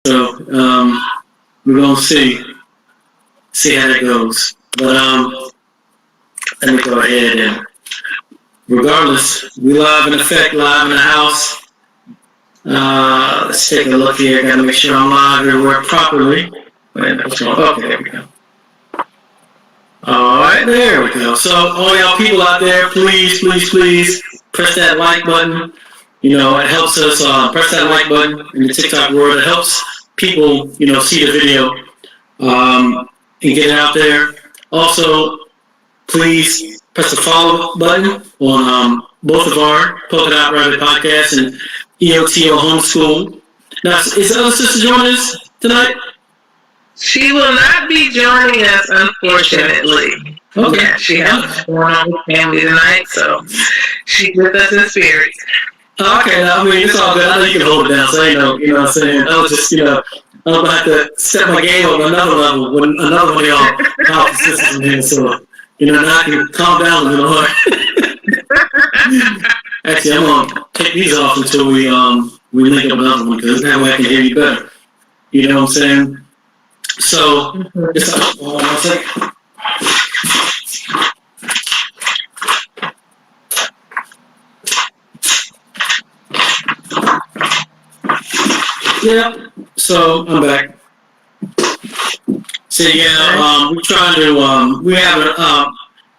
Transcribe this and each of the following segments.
So we're gonna see how that goes. But let me go ahead and, regardless, we live in effect, live in the house. Let's take a look here. Gotta make sure I'm live and work properly. Okay, there we go. All right, there we go. So all y'all people out there, please press that like button. You know, it helps us. Press that like button in the TikTok world. It helps people, see the video and get it out there. Also, please press the follow button on both of our Polka Dot Rabbit podcast and EOTO Homeschool. Now, is the other sister joining us tonight? She will not be joining us, unfortunately. Okay. Yeah, she has going on with family tonight, so she's with us in spirit. Okay, I mean, it's all good. I know you can hold it down, so I know, what I'm saying. I was just, I'm going to have to step my game up another level when another one of y'all sisters in here, so, now I can calm down a little more. Actually, I'm going to take these off until we link up another one, because that way I can hear you better. You know what I'm saying? So, just hold on 1 second. Yeah, so I'm back. So yeah, we're trying to, we have a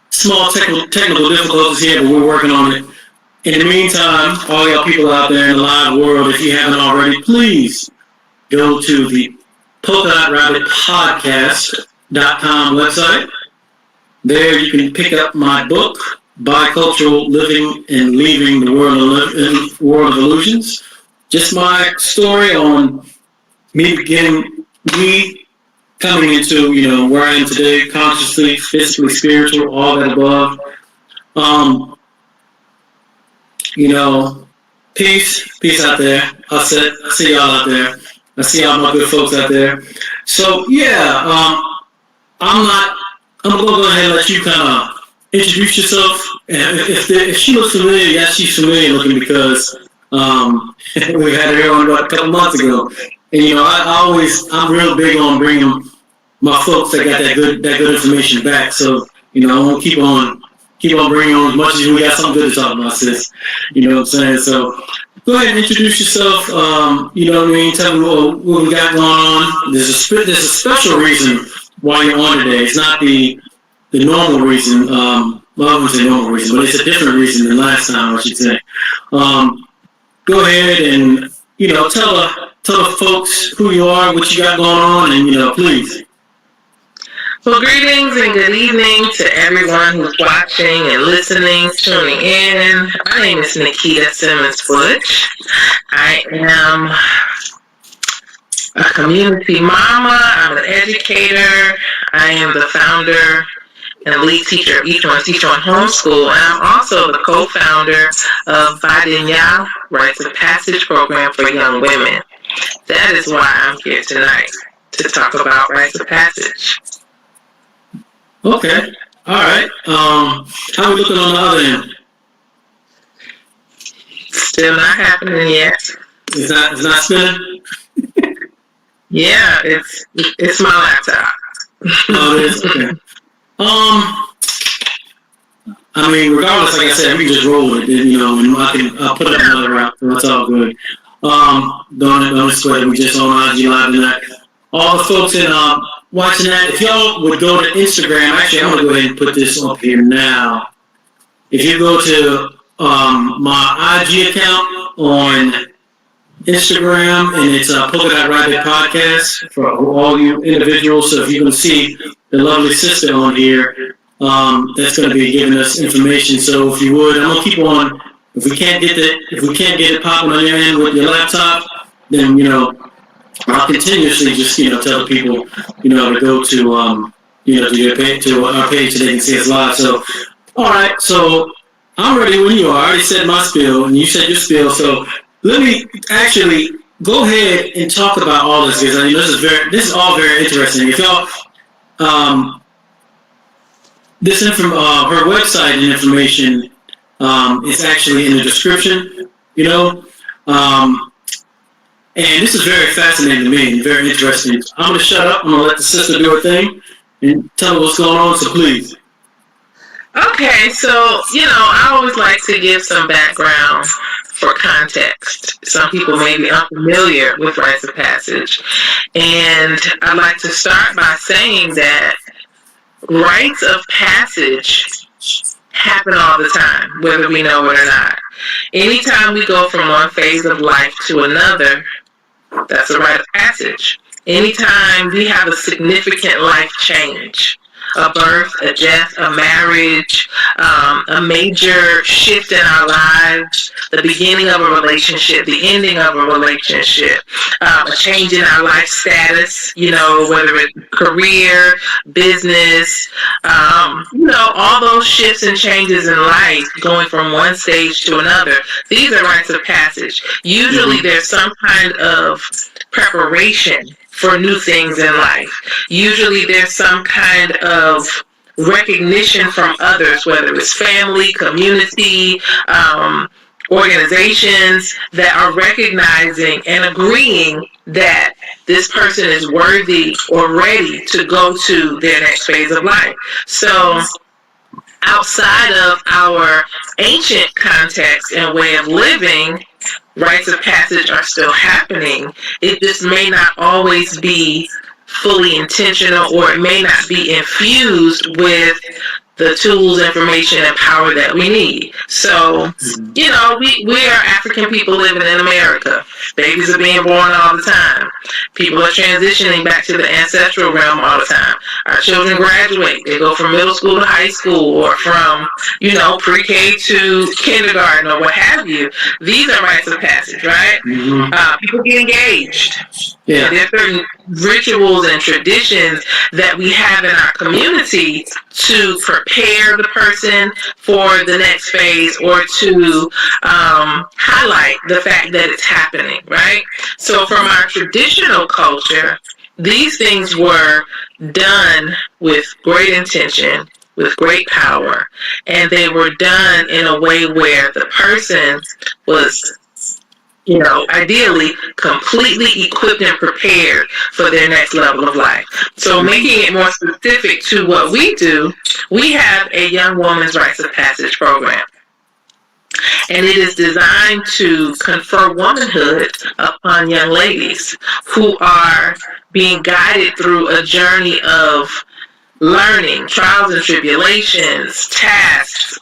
small technical difficulties here, but we're working on it. In the meantime, all y'all people out there in the live world, if you haven't already, please go to the Polka Dot Rabbit Podcast.com website. There you can pick up my book, Bicultural Living and Leaving the World of Illusions. Just my story on me coming into, where I am today, consciously, physically, spiritual, all that above. Peace out there. I see y'all out there. I see all my good folks out there. So yeah, I'm gonna go ahead and let you kind of introduce yourself. And if she looks familiar, yes, she's familiar looking because we had her on about a couple months ago. And I'm real big on bringing my folks that got that good information back. So I want to keep on bringing on as much as we got something good to talk about, sis. You know what I'm saying? So go ahead and introduce yourself. You know what I mean? Tell me what we got going on. There's a special reason why you're on today. It's not the normal reason. Well, I wouldn't say normal reason, but it's a different reason than last time, I should say. Go ahead and tell the folks who you are, what you got going on, and please. Well, greetings and good evening to everyone who's watching and listening, tuning in. My name is Nikita Simmons Butch. I am a community mama. I'm an educator. I am the founder and lead teacher of Each One Homeschool. And I'm also the co-founder of Badenya, Rites of Passage program for young women. That is why I'm here tonight, to talk about Rites of Passage. Okay. All right. How are we looking on the other end? Still not happening yet. It's not spinning? Yeah, it's my laptop. Oh, it is? Okay. I mean, regardless, like I said, we can just roll with it, and I'll put up another route, so it's all good. Don't sweat it. We just on IG Live tonight. All the folks in watching that, if y'all would go to Instagram, actually, I'm going to go ahead and put this up here now. If you go to my IG account on Instagram, and it's Polka Dot Rabbit Podcast for all you individuals. So if you can see the lovely sister on here, that's going to be giving us information. So if you would, I'm going to keep on. If we can't get it popping on your end with your laptop, then I'll continuously just tell the people to go to to our page so they can see us live. So all right, so I'm ready when you are. I already said my spiel and you said your spiel. So let me actually go ahead and talk about all this because I mean this is all very interesting. If y'all her website and information is actually in the description. And this is very fascinating to me and very interesting. I'm going to shut up. I'm going to let the sister do her thing and tell her what's going on, so please. Okay, so, I always like to give some background for context. Some people may be unfamiliar with rites of passage. And I'd like to start by saying that rites of passage happen all the time, whether we know it or not. Anytime we go from one phase of life to another, that's a rite of passage. Anytime we have a significant life change, a birth, a death, a marriage, a major shift in our lives, the beginning of a relationship, the ending of a relationship, a change in our life status, whether it's career, business, all those shifts and changes in life going from one stage to another. These are rites of passage. Usually there's some kind of preparation for new things in life. Usually there's some kind of recognition from others, whether it's family, community, organizations that are recognizing and agreeing that this person is worthy or ready to go to their next phase of life. So outside of our ancient context and way of living, rites of passage are still happening. It just may not always be fully intentional, or it may not be infused with the tools, information, and power that we need. So, we are African people living in America. Babies are being born all the time. People are transitioning back to the ancestral realm all the time. Our children graduate. They go from middle school to high school, or from, pre-K to kindergarten, or what have you. These are rites of passage, right? People get engaged. Yeah. There are certain rituals and traditions that we have in our community to prepare the person for the next phase, or to highlight the fact that it's happening, right? So from our traditional culture, these things were done with great intention, with great power, and they were done in a way where the person was, ideally completely equipped and prepared for their next level of life. So making it more specific to what we do, we have a young woman's rites of passage program. And it is designed to confer womanhood upon young ladies who are being guided through a journey of learning, trials and tribulations, tasks,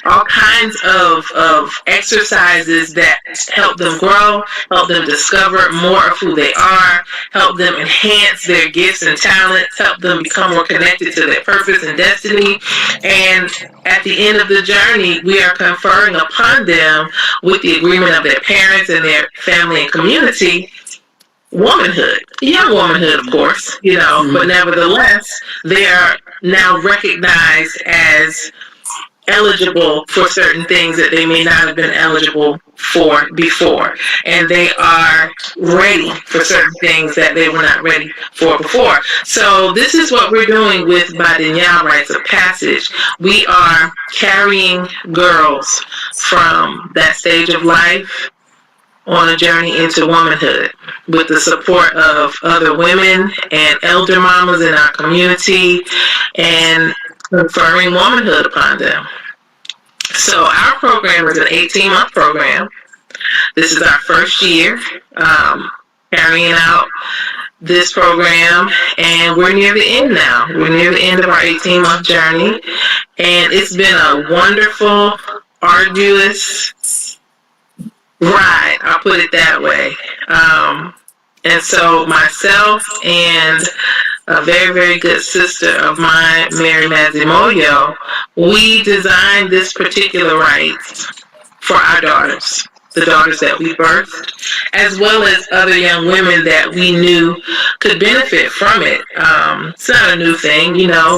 all kinds of exercises that help them grow, help them discover more of who they are, help them enhance their gifts and talents, help them become more connected to their purpose and destiny. And at the end of the journey, we are conferring upon them, with the agreement of their parents and their family and community, womanhood. Young womanhood, of course, but nevertheless, they are now recognized as eligible for certain things that they may not have been eligible for before. And they are ready for certain things that they were not ready for before. So this is what we're doing with Badenya rites of passage. We are carrying girls from that stage of life on a journey into womanhood, with the support of other women and elder mamas in our community, and conferring womanhood upon them. So our program is an 18-month program. This is our first year carrying out this program, and we're near the end now. We're near the end of our 18-month journey, and it's been a wonderful, arduous ride, I'll put it that way. And so myself and a very, very good sister of mine, Mary Madzimoyo, we designed this particular rite for our daughters, the daughters that we birthed, as well as other young women that we knew could benefit from it. It's not a new thing,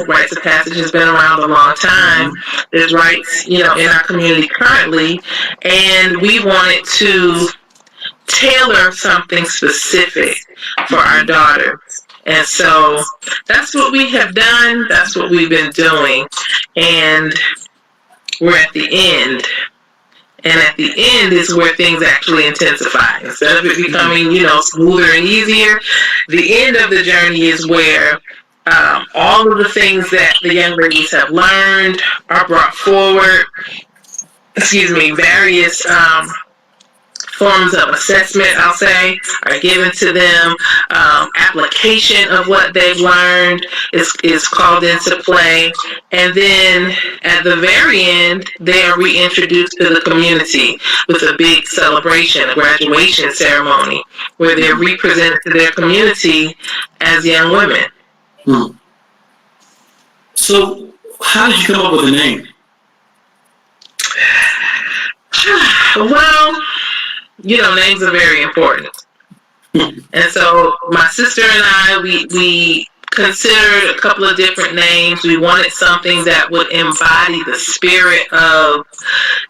rites of passage has been around a long time. There's rites, in our community currently, and we wanted to tailor something specific for our daughters. And so that's what we have done. That's what we've been doing. And we're at the end. And at the end is where things actually intensify. Instead of it becoming, smoother and easier, the end of the journey is where all of the things that the young ladies have learned are brought forward. Various forms of assessment, I'll say, are given to them. Application of what they've learned is called into play. And then at the very end, they are reintroduced to the community with a big celebration, a graduation ceremony, where they're represented to their community as young women. Hmm. So, how did you come up with the name? Well, names are very important. And so my sister and I, we considered a couple of different names. We wanted something that would embody the spirit of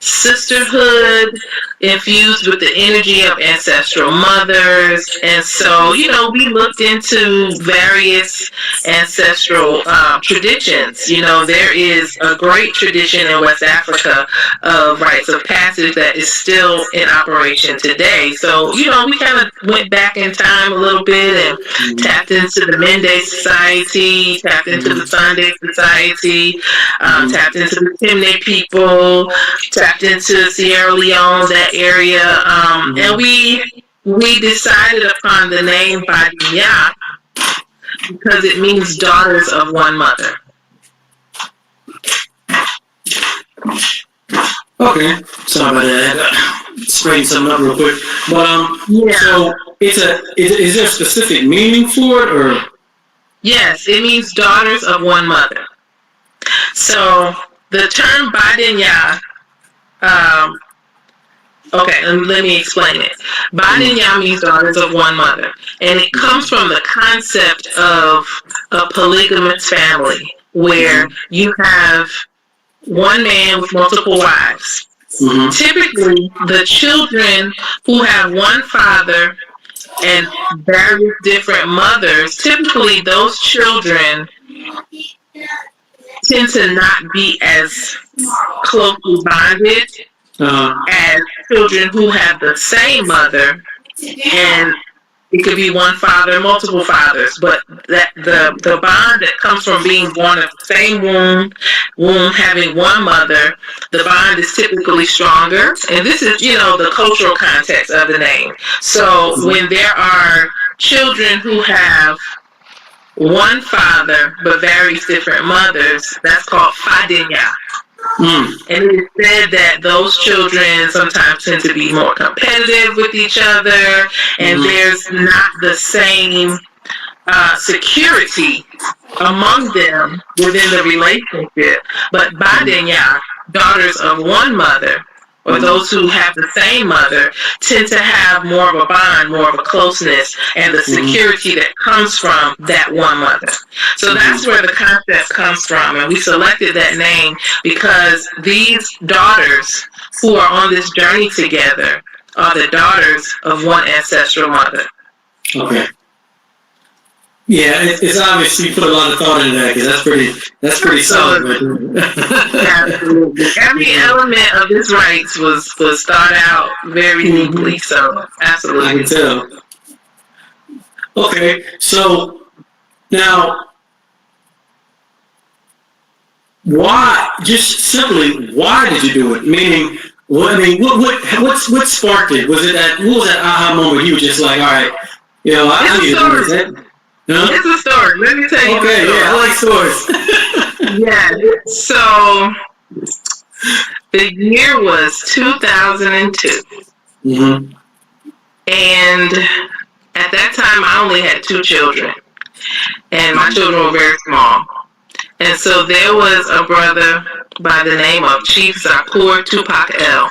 sisterhood infused with the energy of ancestral mothers. And so, we looked into various ancestral traditions. There is a great tradition in West Africa of rites of passage that is still in operation today. So, we kind of went back in time a little bit and tapped into the Mende Society, tapped into the Sunday Society, tapped into the Timne people, tapped into Sierra Leone, that area, and we decided upon the name Badenya because it means daughters of one mother. Okay, sorry about that. Straighten something up real quick. But so is there a specific meaning for it, or? Yes, it means daughters of one mother. So the term Badenya, okay, let me explain it. Badenya means daughters of one mother, and it comes from the concept of a polygamous family where you have one man with multiple wives. Mm-hmm. Typically, the children who have one father and various different mothers, typically those children tend to not be as closely bonded as children who have the same mother, and it could be one father, multiple fathers, but that the bond that comes from being born of the same womb having one mother, the bond is typically stronger. And this is, the cultural context of the name. So when there are children who have one father but various different mothers, that's called Badenya. And it is said that those children sometimes tend to be more competitive with each other, and there's not the same security among them within the relationship. But Badenya, daughters of one mother, or those who have the same mother, tend to have more of a bond, more of a closeness, and the security that comes from that one mother. So that's where the concept comes from, and we selected that name because these daughters who are on this journey together are the daughters of one ancestral mother. Okay. Yeah, it's obvious you put a lot of thought into that, because that's pretty solid. Absolutely. Every element of this rites was thought out very deeply, so absolutely. I can tell. Okay, so now, why did you do it? Meaning, what sparked it? What was that aha moment? You were just like, all right, I need to do this. Huh? It's a story. Let me tell you. Okay, yeah, I like stories. Yeah. So the year was 2002. Mm-hmm. And at that time, I only had 2 children. And my children were very small. And so there was a brother by the name of Chief Zakur Tupac L.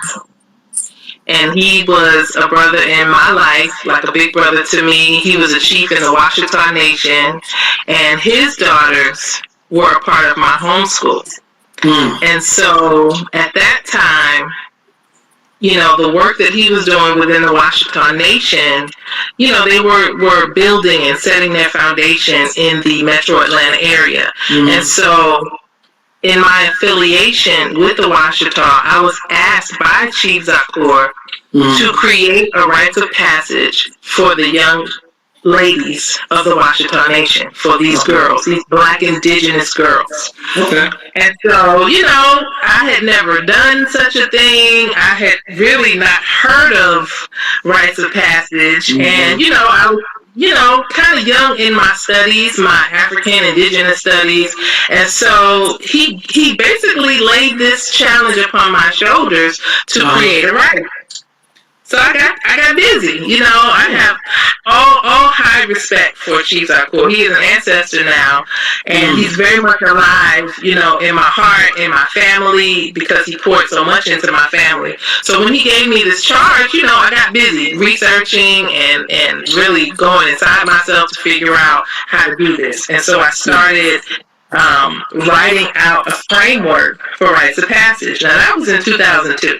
And he was a brother in my life, like a big brother to me. He was a chief in the Washita Nation, and his daughters were a part of my homeschool. And so at that time, the work that he was doing within the Washita Nation, they were building and setting their foundation in the Metro Atlanta area. And so in my affiliation with the Washita, I was asked by Chief Zakor to create a rites of passage for the young ladies of the Washita Nation, for these girls, these Black indigenous girls. Okay. And so, I had never done such a thing. I had really not heard of rites of passage. And, I was kind of young in my studies, my African indigenous studies. And so he basically laid this challenge upon my shoulders to create a rite. So I got busy. I have all high respect for Chief Zakor. He is an ancestor now, and he's very much alive, in my heart, in my family, because he poured so much into my family. So when he gave me this charge, I got busy researching and really going inside myself to figure out how to do this. And so I started writing out a framework for rites of passage. Now that was in 2002.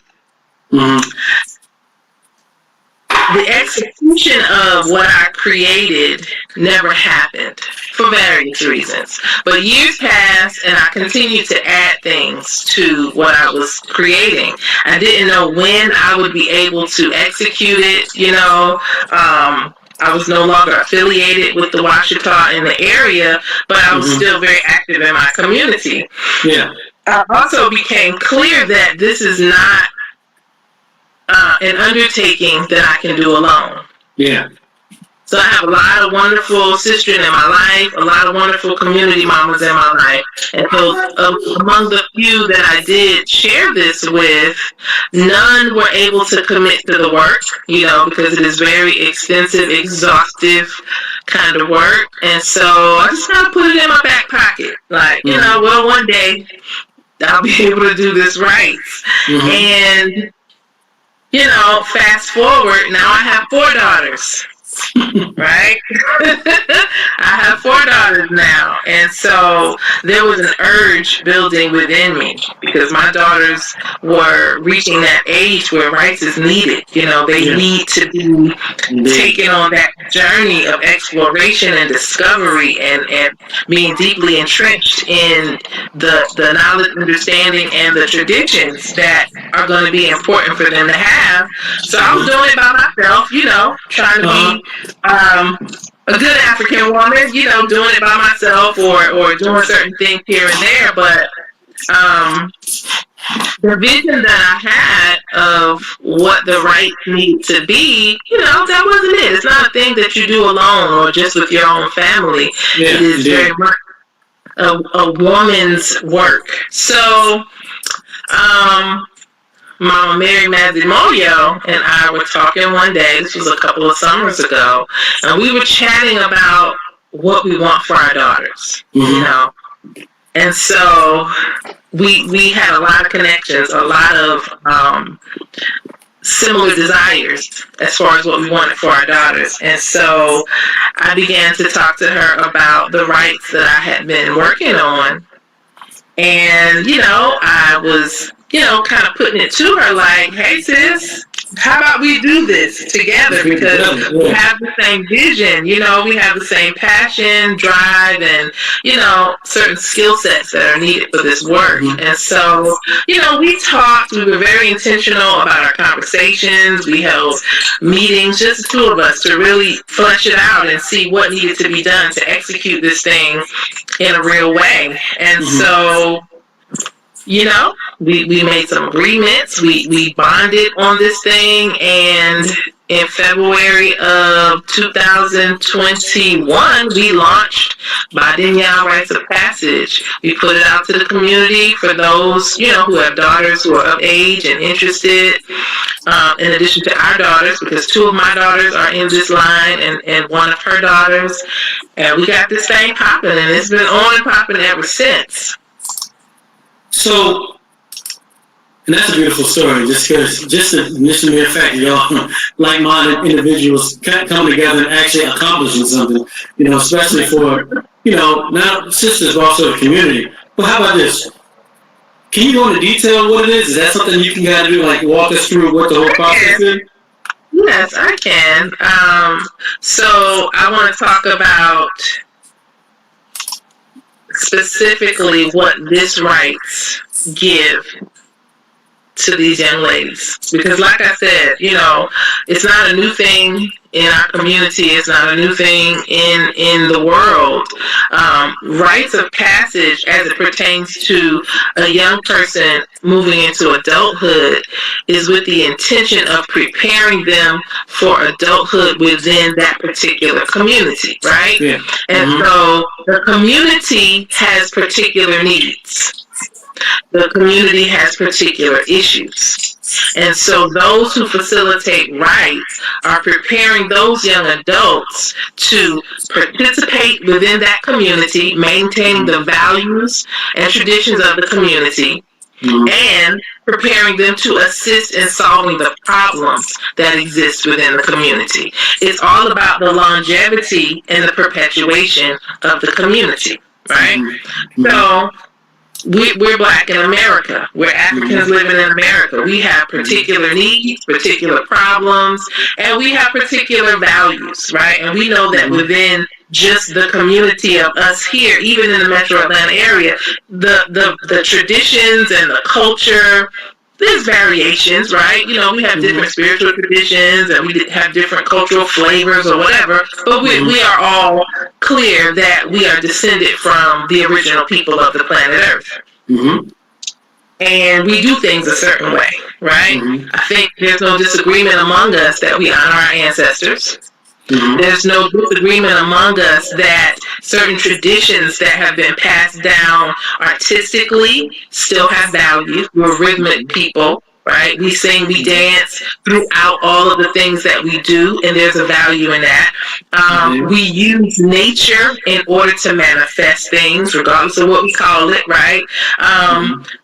The execution of what I created never happened for various reasons. But years passed and I continued to add things to what I was creating. I didn't know when I would be able to execute it, I was no longer affiliated with the Washita in the area, but I was still very active in my community. Yeah. I also became clear that this is not an undertaking that I can do alone. Yeah. So I have a lot of wonderful sisters in my life, a lot of wonderful community mamas in my life. And so among the few that I did share this with, none were able to commit to the work, because it is very extensive, exhaustive kind of work. And so I just kind of put it in my back pocket. Like, one day I'll be able to do this right. And fast forward, now I have 4 daughters, right? I have 4 daughters now. And so there was an urge building within me because my daughters were reaching that age where rights is needed. They need to be taken on that journey of exploration and discovery and being deeply entrenched in the knowledge, understanding, and the traditions that are going to be important for them to have. So I was doing it by myself, trying to be a good African woman, doing it by myself or doing certain things here and there. But the vision that I had of what the rights need to be, that wasn't it. It's not a thing that you do alone or just with your own family. Yeah, it is very much a woman's work. So, Mama Mary Madzimoyo and I were talking one day, this was a couple of summers ago, and we were chatting about what we want for our daughters, And so we had a lot of connections, a lot of similar desires as far as what we wanted for our daughters. And so I began to talk to her about the rights that I had been working on. And, I was, kind of putting it to her like, hey, sis, how about we do this together? Because we have the same vision, we have the same passion, drive, and, certain skill sets that are needed for this work. And so, we talked, we were very intentional about our conversations. We held meetings, just the 2 of us, to really flesh it out and see what needed to be done to execute this thing in a real way. And so, we made some agreements. We bonded on this thing, and in February of 2021, we launched Badenya Rites of Passage. We put it out to the community for those, who have daughters who are of age and interested, in addition to our daughters, because 2 of my daughters are in this line and 1 of her daughters. And we got this thing popping, and it's been on and popping ever since. So, and that's a beautiful story, just the mere fact y'all like-minded individuals coming together and actually accomplishing something, especially for, not sisters, but also the community. But how about this? Can you go into detail what it is? Is that something you can kind of do, like walk us through what the whole process is? Yes, I can. So I want to talk about specifically what this rights give to these young ladies. Because like I said, it's not a new thing in our community. It's not a new thing in the world. Rites of passage as it pertains to a young person moving into adulthood is with the intention of preparing them for adulthood within that particular community, right? Yeah. And so the community has particular needs. The community has particular issues. And so those who facilitate rights are preparing those young adults to participate within that community, maintaining the values and traditions of the community, and preparing them to assist in solving the problems that exist within the community. It's all about the longevity and the perpetuation of the community, right? So we're Black in America. We're Africans living in America. We have particular needs, particular problems, and we have particular values, right? And we know that within just the community of us here, even in the Metro Atlanta area, the traditions and the culture, there's variations, right? We have different spiritual traditions and we have different cultural flavors or whatever, but we are all clear that we are descended from the original people of the planet Earth. And we do things a certain way, right? I think there's no disagreement among us that we honor our ancestors. There's no disagreement among us that certain traditions that have been passed down artistically still have value. We're rhythmic people, right? We sing, we dance throughout all of the things that we do, and there's a value in that. We use nature in order to manifest things, regardless of what we call it, right?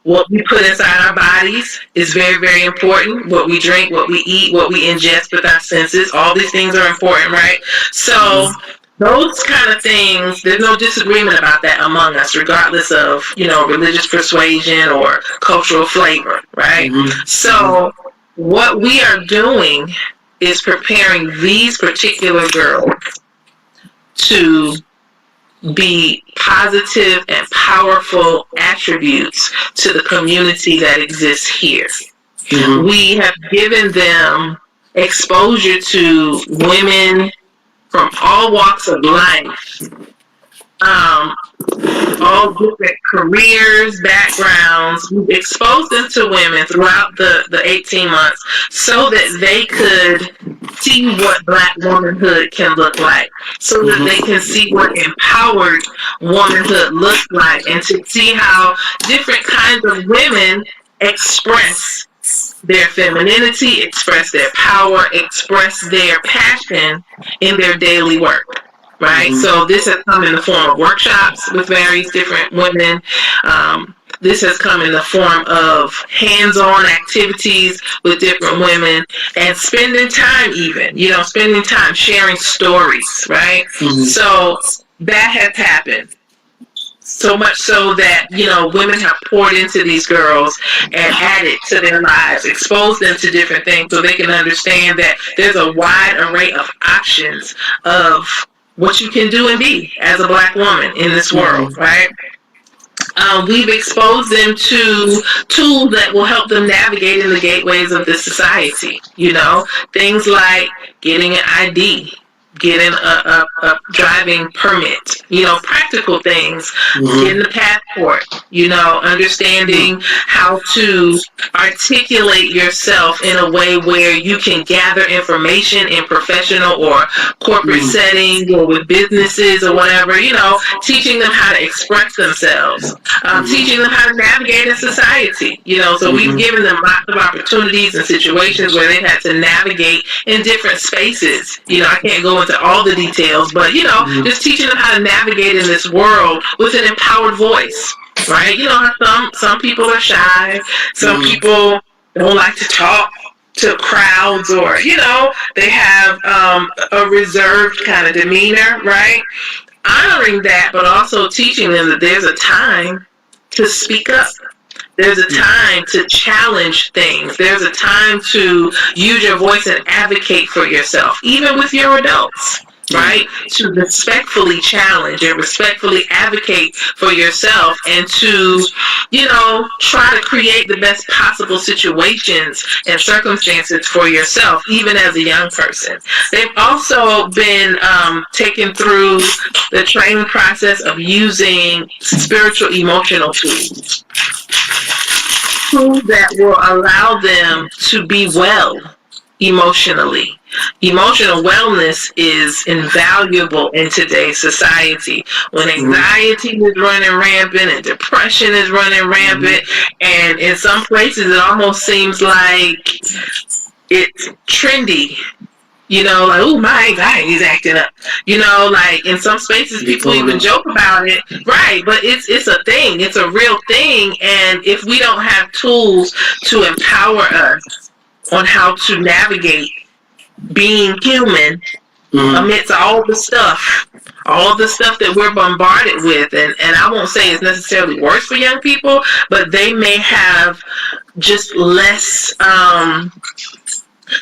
What we put inside our bodies is very, very important. What we drink, what we eat, what we ingest with our senses, all these things are important, right? So those kind of things, there's no disagreement about that among us, regardless of, religious persuasion or cultural flavor, right? So what we are doing is preparing these particular girls to be positive and powerful attributes to the community that exists here. We have given them exposure to women from all walks of life, all different careers, backgrounds. We've exposed them to women throughout the 18 months so that they could see what Black womanhood can look like, so that they can see what empowered womanhood looks like, and to see how different kinds of women express their femininity, express their power, express their passion in their daily work, right? So this has come in the form of workshops with various different women. This has come in the form of hands-on activities with different women, and spending time even, spending time sharing stories, right? So that has happened. So much so that, women have poured into these girls and added to their lives, exposed them to different things so they can understand that there's a wide array of options of what you can do and be as a Black woman in this world, right? We've exposed them to tools that will help them navigate in the gateways of this society, things like getting an ID, getting a driving permit, practical things, getting the passport, understanding how to articulate yourself in a way where you can gather information in professional or corporate settings or with businesses or whatever, teaching them how to express themselves, teaching them how to navigate in society, so we've given them lots of opportunities and situations where they've had to navigate in different spaces. I can't go into all the details, but just teaching them how to navigate in this world with an empowered voice, right? Some people are shy, some people don't like to talk to crowds, or they have a reserved kind of demeanor, right? Honoring that, but also teaching them that there's a time to speak up. There's a time to challenge things. There's a time to use your voice and advocate for yourself, even with your adults. right? To respectfully challenge and respectfully advocate for yourself, and to, try to create the best possible situations and circumstances for yourself, even as a young person. They've also been taken through the training process of using spiritual emotional tools that will allow them to be well emotionally. Emotional wellness is invaluable in today's society. When anxiety is running rampant and depression is running rampant, and in some places it almost seems like it's trendy. Like, oh, my anxiety's acting up. Like in some spaces people even joke about it. Right, but it's a thing. It's a real thing. And if we don't have tools to empower us on how to navigate being human amidst all the stuff that we're bombarded with, and I won't say it's necessarily worse for young people, but they may have just less,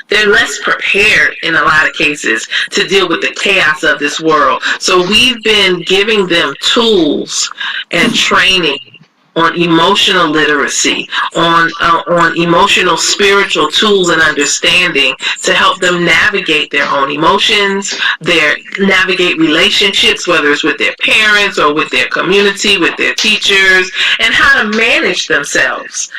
they're less prepared in a lot of cases to deal with the chaos of this world. So we've been giving them tools and training on emotional literacy, on emotional spiritual tools and understanding to help them navigate their own emotions, navigate relationships, whether it's with their parents or with their community, with their teachers, and how to manage themselves,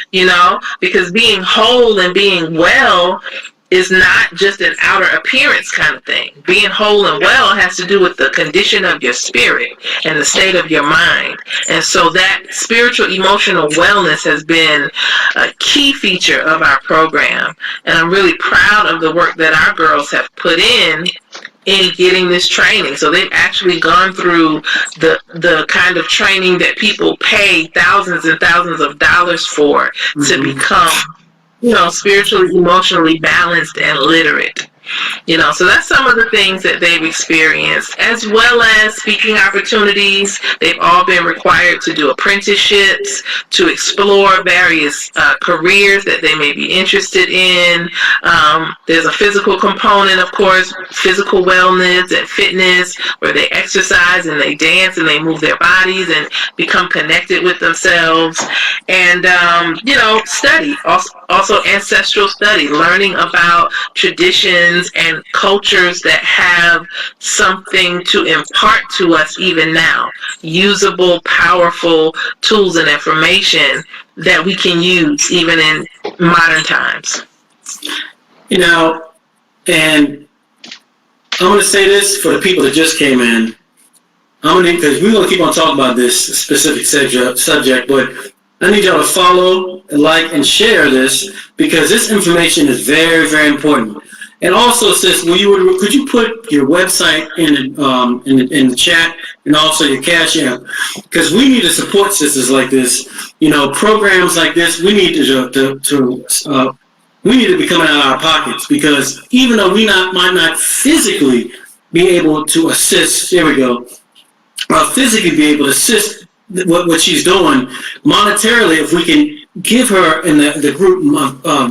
because being whole and being well is not just an outer appearance kind of thing. Being whole and well has to do with the condition of your spirit and the state of your mind. And so that spiritual emotional wellness has been a key feature of our program. And I'm really proud of the work that our girls have put in getting this training. So they've actually gone through the kind of training that people pay thousands and thousands of dollars for to become spiritually, emotionally balanced and literate. So that's some of the things that they've experienced, as well as speaking opportunities. They've all been required to do apprenticeships, to explore various careers that they may be interested in. There's a physical component, of course, physical wellness and fitness, where they exercise and they dance and they move their bodies and become connected with themselves. And, study, also ancestral study, learning about traditions and cultures that have something to impart to us even now. Usable, powerful tools and information that we can use even in modern times. And I'm going to say this for the people that just came in. Because we're going to keep on talking about this specific subject, but I need y'all to follow, like, and share this, because this information is very, very important. And also, sis, could you put your website in the chat, and also your CashApp? Because we need to support sisters like this. Programs like this, we need to be coming out of our pockets, because even though we might not physically be able to assist, physically be able to assist what she's doing monetarily, if we can give her in the group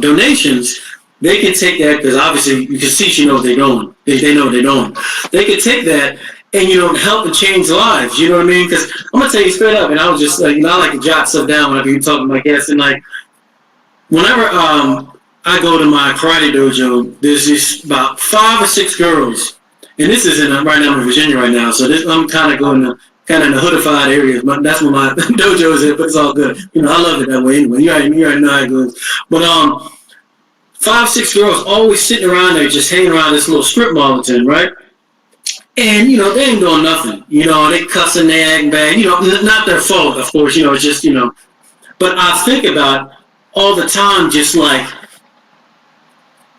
donations. They can take that, because obviously you can see she knows they're doing. They know what they're doing. They can take that and help and change lives. You know what I mean? Because I'm gonna tell you straight up, and I was just like, I like to jot stuff down whenever you're talking to my guests. And like, whenever I go to my karate dojo, there's just about 5 or 6 girls, and this is right now I'm in Virginia right now, so I'm kind of going to in the hoodified areas, but that's where my dojo is at. But it's all good. I love it that way anyway. You already know how it goes. But 5, 6 girls always sitting around there, just hanging around this little strip mall, right? And, they ain't doing nothing. They cussing, they acting bad. Not their fault, of course, it's just, But I think about all the time, just like,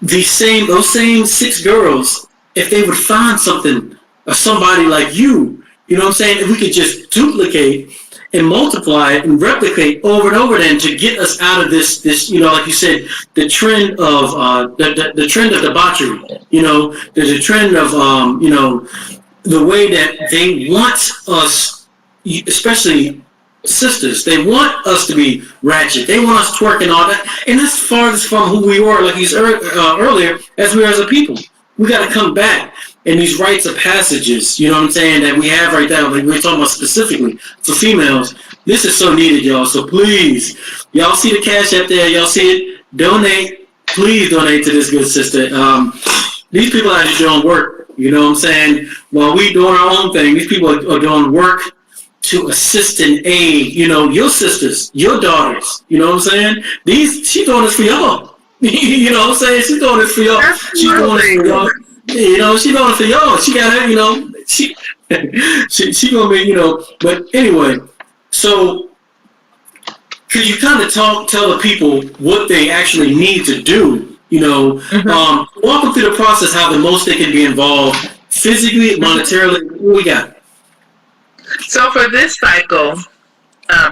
those same 6 girls, if they would find something or somebody like you, what I'm saying? If we could just duplicate and multiply it and replicate over and over again to get us out of this, like you said, the trend of the trend of debauchery. There's a trend of the way that they want us, especially sisters, they want us to be ratchet. They want us twerking all that, and that's farthest from who we were, like you said earlier, as we are as a people. We got to come back. and these rites of passages, you know what I'm saying, that we have right now, like we're talking about specifically for females, this is so needed, y'all. So please, y'all see the Cash App there, y'all see it, donate, please donate to this good sister. These people are actually doing work, you know what I'm saying? While we doing our own thing, these people are doing work to assist and aid, you know, your sisters, your daughters, you know what I'm saying? She's doing this for y'all. You know what I'm saying? She's doing this for y'all. She's doing this for y'all. You know, she's doing it for y'all. She got her, you know, she gonna be, you know, but anyway, so could you kind of tell the people what they actually need to do, you know, walk them through the process, how the most they can be involved physically, monetarily, what we got? So for this cycle,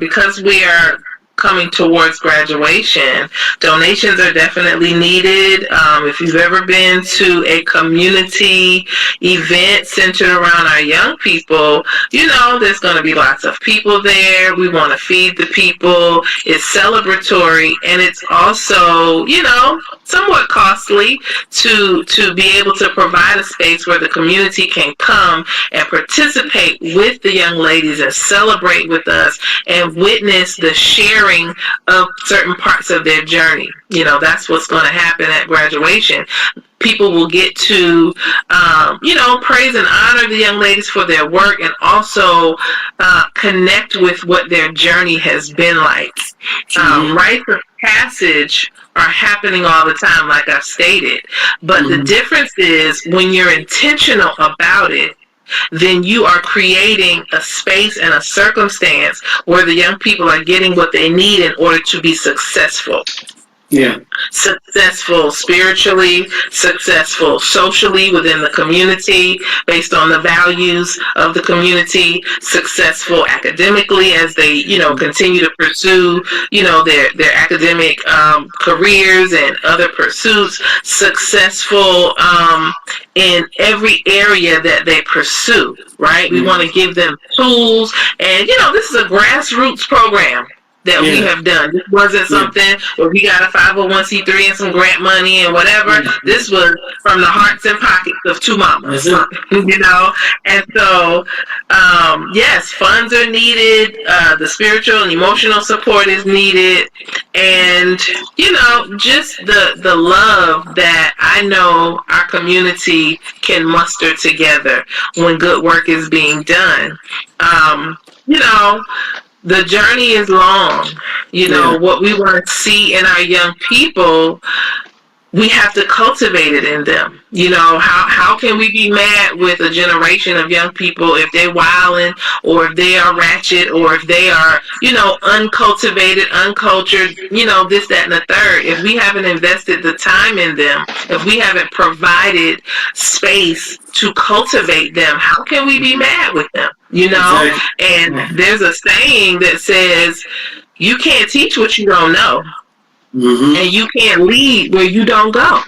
because we are coming towards graduation, donations are definitely needed. If you've ever been to a community event centered around our young people, you know there's going to be lots of people there. We want to feed the people. It's celebratory, and it's also, you know, somewhat costly to be able to provide a space where the community can come and participate with the young ladies and celebrate with us and witness the sharing of certain parts of their journey. You know, that's what's going to happen at graduation. People will get to, you know, praise and honor the young ladies for their work, and also connect with what their journey has been like. Rites of passage are happening all the time, like I've stated. But the difference is when you're intentional about it, then you are creating a space and a circumstance where the young people are getting what they need in order to be successful. Yeah. Successful spiritually, successful socially within the community based on the values of the community, successful academically as they, you know, continue to pursue, you know, their academic careers and other pursuits, successful in every area that they pursue, right? We want to give them tools, and, you know, this is a grassroots program that we have done. This wasn't something where we got a 501c3 and some grant money and whatever. This was from the hearts and pockets of two mamas, you know? And so, yes, funds are needed. The spiritual and emotional support is needed. And, you know, just the love that I know our community can muster together when good work is being done. You know, the journey is long. You know, what we want to see in our young people, we have to cultivate it in them. You know, how can we be mad with a generation of young people if they're wilding, or if they are ratchet, or if they are, you know, uncultivated, uncultured, you know, this, that, and the third. If we haven't invested the time in them, if we haven't provided space to cultivate them, how can we be mad with them? You know, and there's a saying that says, you can't teach what you don't know. And you can't lead where you don't go.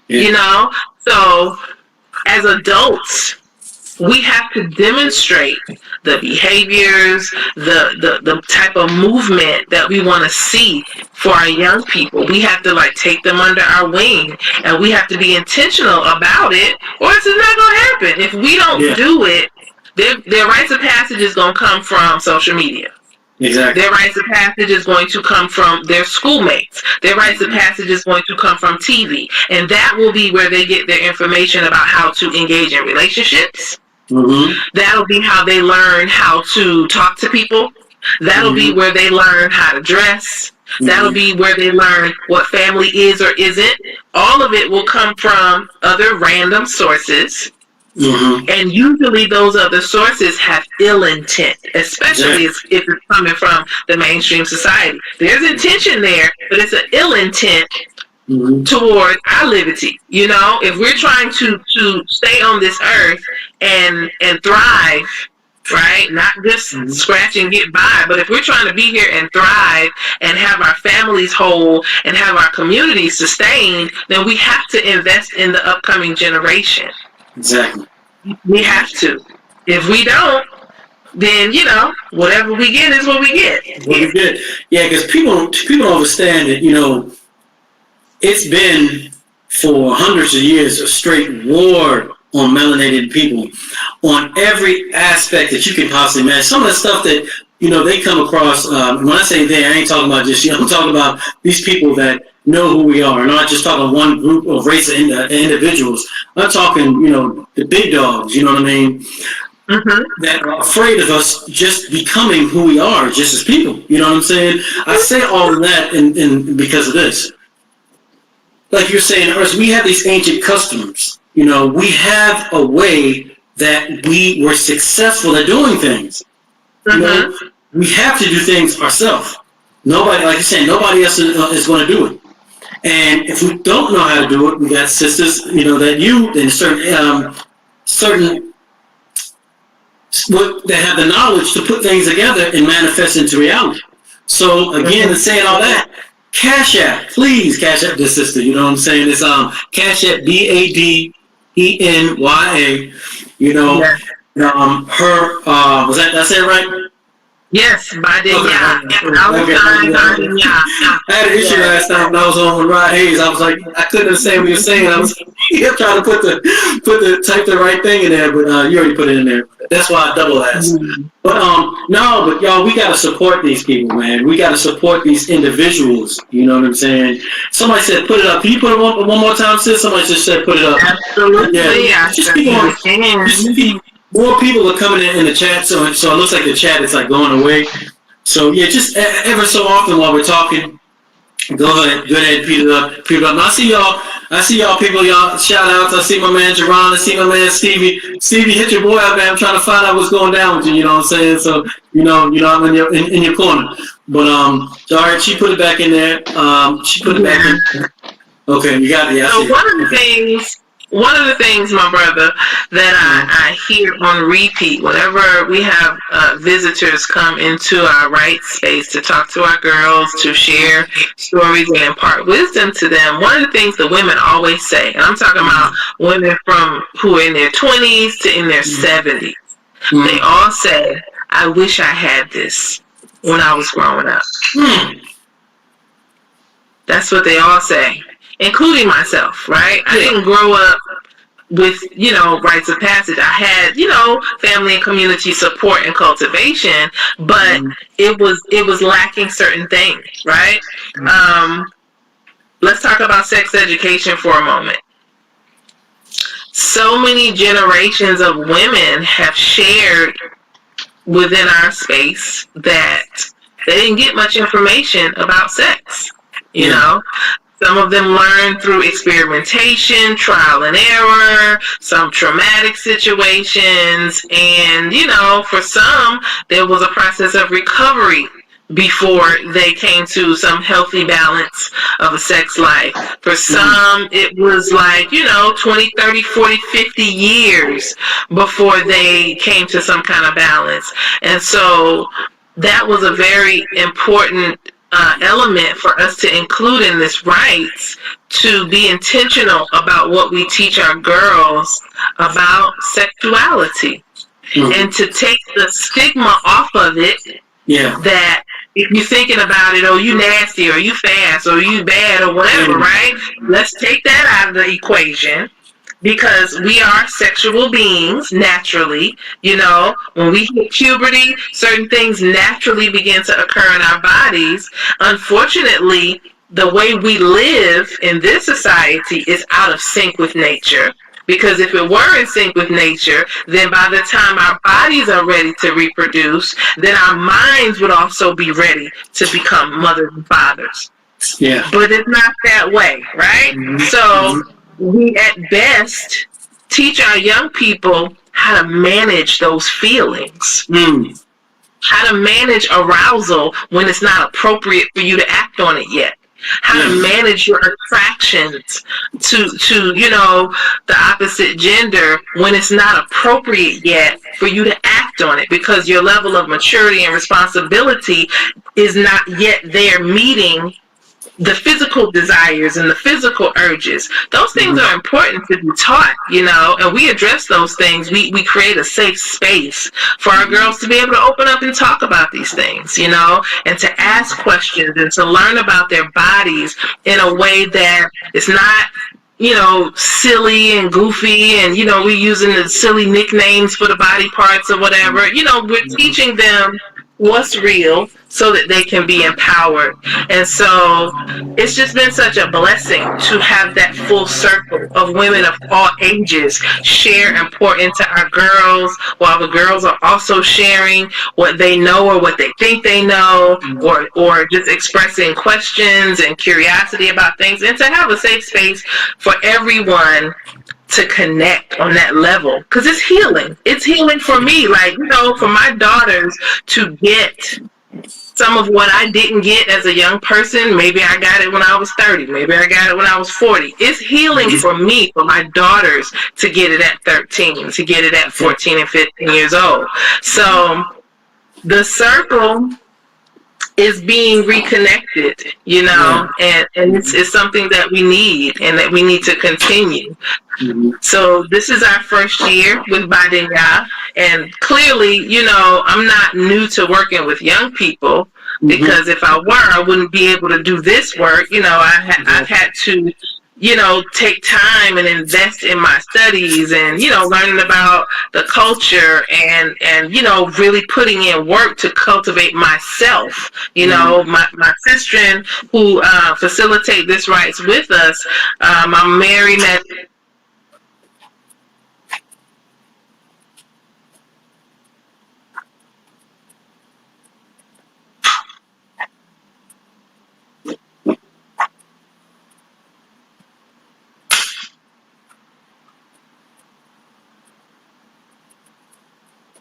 You know, so as adults, we have to demonstrate the behaviors, the type of movement that we want to see for our young people. We have to like take them under our wing, and we have to be intentional about it, or it's not going to happen. If we don't do it, their rites of passage is going to come from social media. Exactly. Their rites of passage is going to come from their schoolmates. Their rites of passage is going to come from TV. And that will be where they get their information about how to engage in relationships. That'll be how they learn how to talk to people. That'll be where they learn how to dress. That'll be where they learn what family is or isn't. All of it will come from other random sources. And usually those other sources have ill intent, especially if it's coming from the mainstream society. There's intention there, but it's an ill intent toward our liberty. You know, if we're trying to stay on this earth and thrive, right? Not just scratch and get by, but if we're trying to be here and thrive and have our families whole and have our communities sustained, then we have to invest in the upcoming generation. Exactly. We have to. If we don't, then, you know, whatever we get is what we get. What we get. Yeah, because people don't understand that, you know, it's been for hundreds of years a straight war on melanated people on every aspect that you can possibly imagine. Some of the stuff that, they come across, when I say they, I ain't talking about just I'm talking about these people that know who we are. I'm not just talking one group of race of individuals. I'm talking, the big dogs, you know what I mean? Mm-hmm. That are afraid of us just becoming who we are, just as people. You know what I'm saying? I say all of that in because of this. Like you're saying, we have these ancient customs. We have a way that we were successful at doing things. Mm-hmm. We have to do things ourselves. Nobody, like you're saying, nobody else is going to do it. And if we don't know how to do it, we got sisters, that certain that have the knowledge to put things together and manifest into reality. So again, in saying all that, CashApp, please CashApp this sister. You know what I'm saying? It's CashApp Badenya. Her was that? Did I say it right? Yes, Badenya. Okay. I had an issue last time when I was on with Rod Hayes. I was like, I couldn't understand what you were saying. I was trying to type the right thing in there, but you already put it in there. That's why I double asked. Mm-hmm. But y'all, we gotta support these people, man. We gotta support these individuals. You know what I'm saying? Somebody said, put it up. Can you put it one more time, sis? Somebody just said, put it up. Absolutely. Yeah. More people are coming in the chat, so it looks like the chat is like going away. So yeah, just ever so often while we're talking, go ahead, Peter up. And I see y'all people, y'all shout outs. I see my man Jerron, I see my man Stevie. Stevie, hit your boy up, man. I'm trying to find out what's going down with you. You know what I'm saying? So I'm in your corner. But all right, she put it back in there. She put it back in. Okay, you got it. Yeah, so one of the things, my brother, that I hear on repeat whenever we have visitors come into our Rites space to talk to our girls, to share stories and impart wisdom to them, one of the things the women always say, and I'm talking about women who are in their 20s to in their 70s, they all say, I wish I had this when I was growing up. That's what they all say. Including myself, right? I didn't grow up with, rites of passage. I had, family and community support and cultivation, but it was lacking certain things, right? Let's talk about sex education for a moment. So many generations of women have shared within our space that they didn't get much information about sex, you know? Some of them learned through experimentation, trial and error, some traumatic situations, and, for some, there was a process of recovery before they came to some healthy balance of a sex life. For some, it was like, 20, 30, 40, 50 years before they came to some kind of balance. And so that was a very important element for us to include in this rites, to be intentional about what we teach our girls about sexuality, and to take the stigma off of it. That if you're thinking about it, oh, you nasty, or you fast, or you bad, or whatever, right? Let's take that out of the equation. Because we are sexual beings naturally, when we hit puberty, certain things naturally begin to occur in our bodies. Unfortunately, the way we live in this society is out of sync with nature. Because if it were in sync with nature, then by the time our bodies are ready to reproduce, then our minds would also be ready to become mothers and fathers. Yeah. But it's not that way, right? So we at best teach our young people how to manage those feelings, how to manage arousal when it's not appropriate for you to act on it yet, how to manage your attractions to the opposite gender when it's not appropriate yet for you to act on it, because your level of maturity and responsibility is not yet there meeting the physical desires and the physical urges. Those things are important to be taught, and we address those things. We create a safe space for our girls to be able to open up and talk about these things, and to ask questions and to learn about their bodies in a way that it's not, silly and goofy, and we using the silly nicknames for the body parts or whatever. We're teaching them what's real so that they can be empowered. And so it's just been such a blessing to have that full circle of women of all ages share and pour into our girls, while the girls are also sharing what they know or what they think they know, or just expressing questions and curiosity about things, and to have a safe space for everyone to connect on that level, because it's healing. It's healing for me, for my daughters to get some of what I didn't get as a young person. Maybe I got it when I was 30, maybe I got it when I was 40. It's healing for me, for my daughters to get it at 13, to get it at 14 and 15 years old. So the circle is being reconnected, and it's something that we need and that we need to continue. So this is our first year with Badenya, and clearly, I'm not new to working with young people, because if I were, I wouldn't be able to do this work. I've had to take time and invest in my studies, and learning about the culture, and really putting in work to cultivate myself. My sister who facilitate this Rites with us, I'm married at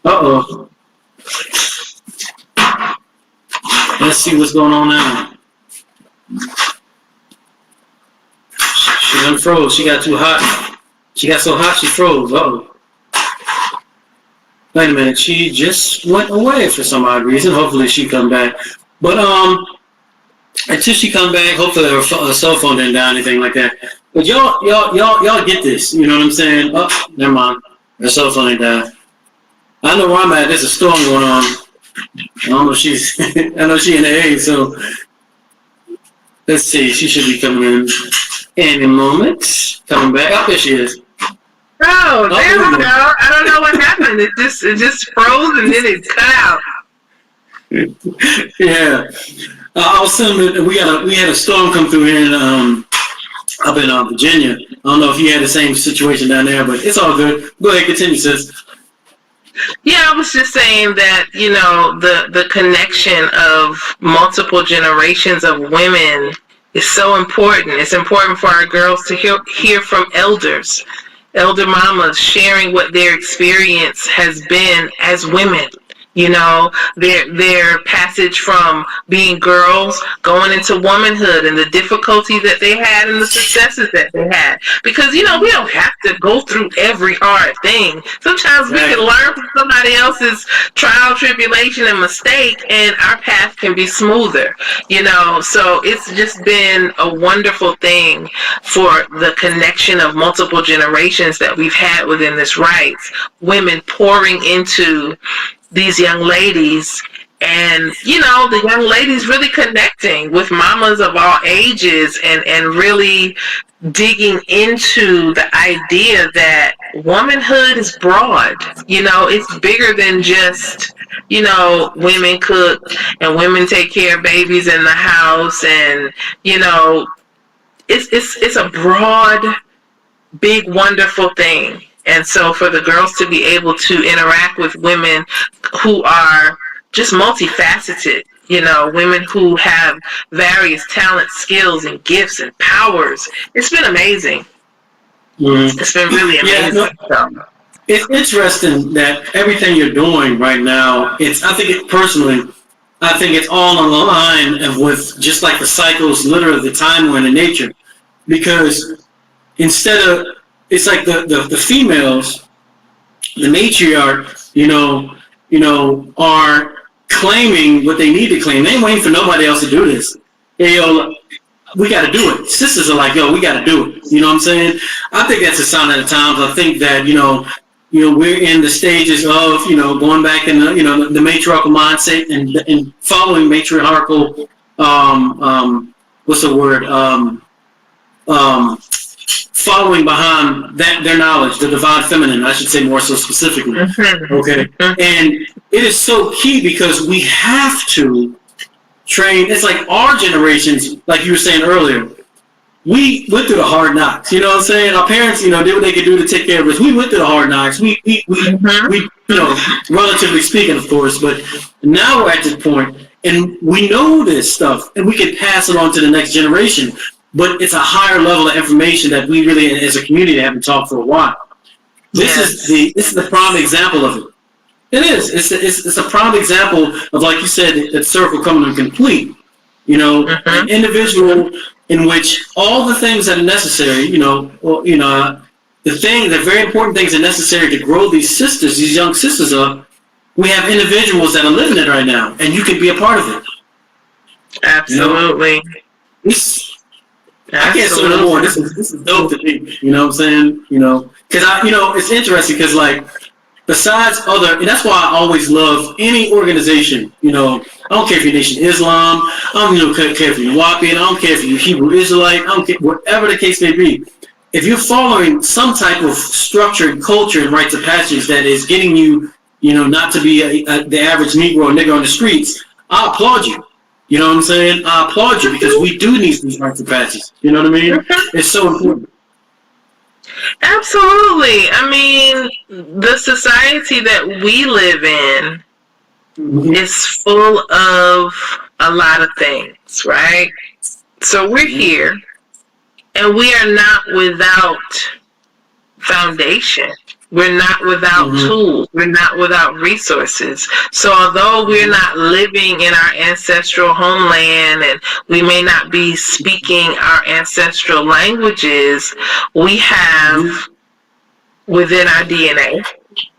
Uh-oh. Let's see what's going on now. She unfroze. She got too hot. She got so hot she froze. Uh-oh. Wait a minute. She just went away for some odd reason. Hopefully she come back. But until she come back, hopefully her cell phone didn't die or anything like that. But y'all get this. You know what I'm saying? Oh, never mind. Her cell phone ain't died. I know where I'm at. There's a storm going on. I don't know if she's. I know she in the A. So let's see. She should be coming in any moment. Coming back. Oh, there she is. Oh, there we go. I don't know what happened. It just froze and then it cut out. Yeah. I was saying we had a storm come through here up in Virginia. I don't know if you had the same situation down there, but it's all good. Go ahead, continue, sis. Yeah, I was just saying that, the connection of multiple generations of women is so important. It's important for our girls to hear from elder mamas sharing what their experience has been as women. Their passage from being girls going into womanhood, and the difficulty that they had and the successes that they had. Because, we don't have to go through every hard thing. Sometimes we can learn from somebody else's trial, tribulation, and mistake, and our path can be smoother. So it's just been a wonderful thing for the connection of multiple generations that we've had within this Rites. Women pouring into these young ladies, and the young ladies really connecting with mamas of all ages, and really digging into the idea that womanhood is broad. It's bigger than just women cook and women take care of babies in the house, and it's a broad, big, wonderful thing. And so for the girls to be able to interact with women who are just multifaceted, women who have various talents, skills, and gifts and powers, it's been amazing. It's been really amazing. It's interesting that everything you're doing right now, I think it's all on the line with just like the cycles, literally the time when in nature. Because instead of, it's like the females, the matriarch, are claiming what they need to claim. They ain't waiting for nobody else to do this. We got to do it. Sisters are like, we got to do it. You know what I'm saying? I think that's a sign of the times. I think that, we're in the stages of, going back in the matriarchal mindset and following matriarchal, what's the word? following behind their knowledge, the divine feminine, I should say more so specifically. Okay, and it is so key because we have to train. It's like our generations, like you were saying earlier. We went through the hard knocks. You know what I'm saying? Our parents, did what they could do to take care of us. We went through the hard knocks. We relatively speaking, of course. But now we're at this point, and we know this stuff, and we can pass it on to the next generation. But it's a higher level of information that we really, as a community, haven't taught for a while. This is the prime example of it. It is. It's a prime example of, like you said, that circle coming to complete. An individual in which all the things that are necessary, the very important things that are necessary to grow these young sisters up, we have individuals that are living it right now, and you can be a part of it. Absolutely. I can't say no more. This is dope to me. You know what I'm saying? Because it's interesting because besides other, and that's why I always love any organization. I don't care if you're Nation Islam. I don't care if you're Wapian. I don't care if you're Hebrew Israelite. I don't care, whatever the case may be. If you're following some type of structured culture and rites of passage that is getting you, not to be the average Negro or nigger on the streets, I applaud you. You know what I'm saying? I applaud you because we do need these rites of passage. You know what I mean? It's so important. Absolutely. I mean, the society that we live in is full of a lot of things, right? So we're here, and we are not without foundation. We're not without tools. We're not without resources. So although we're not living in our ancestral homeland and we may not be speaking our ancestral languages, we have within our DNA,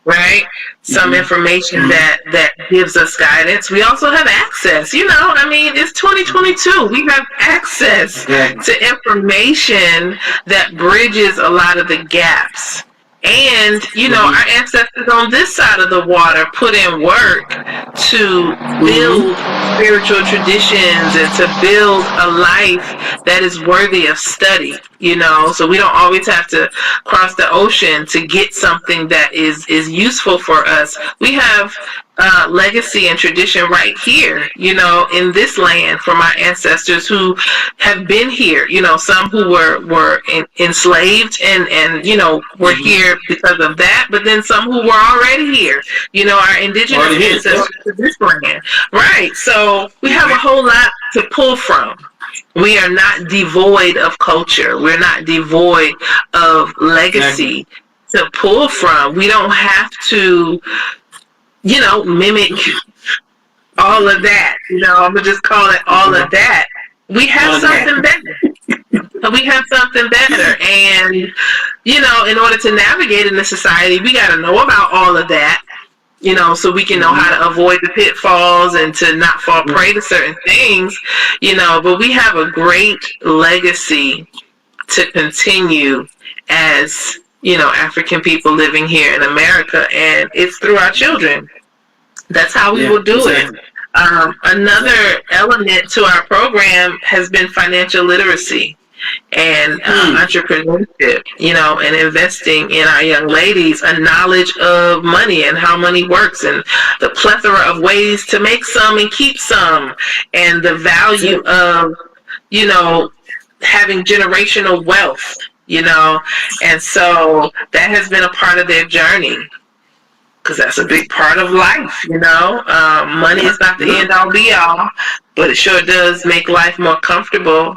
right, some information that gives us guidance. We also have access. It's 2022. We have access to information that bridges a lot of the gaps. And, our ancestors on this side of the water put in work to build spiritual traditions and to build a life that is worthy of study, so we don't always have to cross the ocean to get something that is useful for us. We have legacy and tradition right here, in this land from our ancestors who have been here, some who were enslaved and were here because of that, but then some who were already here, our indigenous ancestors to this land. Right. So we have a whole lot to pull from. We are not devoid of culture. We're not devoid of legacy to pull from. We don't have to mimic all of that. I'm going to just call it all of that. We have something better. We have something better. And, in order to navigate in this society, we got to know about all of that, so we can know how to avoid the pitfalls and to not fall prey to certain things, but we have a great legacy to continue as African people living here in America, and it's through our children. That's how we will do it. Another element to our program has been financial literacy and entrepreneurship, and investing in our young ladies a knowledge of money and how money works and the plethora of ways to make some and keep some, and the value of, having generational wealth. And so that has been a part of their journey, because that's a big part of life. Money is not the end all be all, but it sure does make life more comfortable,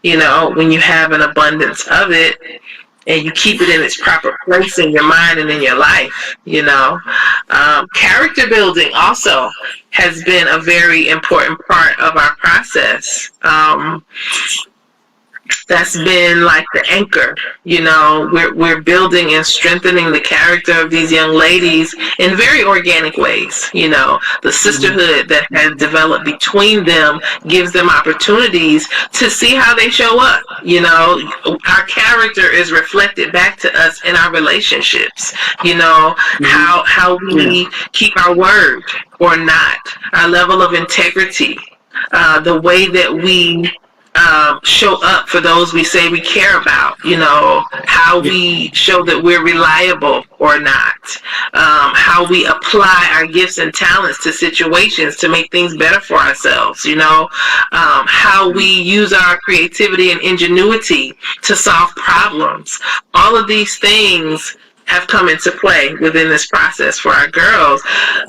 when you have an abundance of it and you keep it in its proper place in your mind and in your life. Character building also has been a very important part of our process. That's been like the anchor, we're building and strengthening the character of these young ladies in very organic ways. The sisterhood that has developed between them gives them opportunities to see how they show up. Our character is reflected back to us in our relationships, how we keep our word or not, our level of integrity, the way that we show up for those we say we care about, how we show that we're reliable or not, how we apply our gifts and talents to situations to make things better for ourselves, how we use our creativity and ingenuity to solve problems. All of these things have come into play within this process for our girls,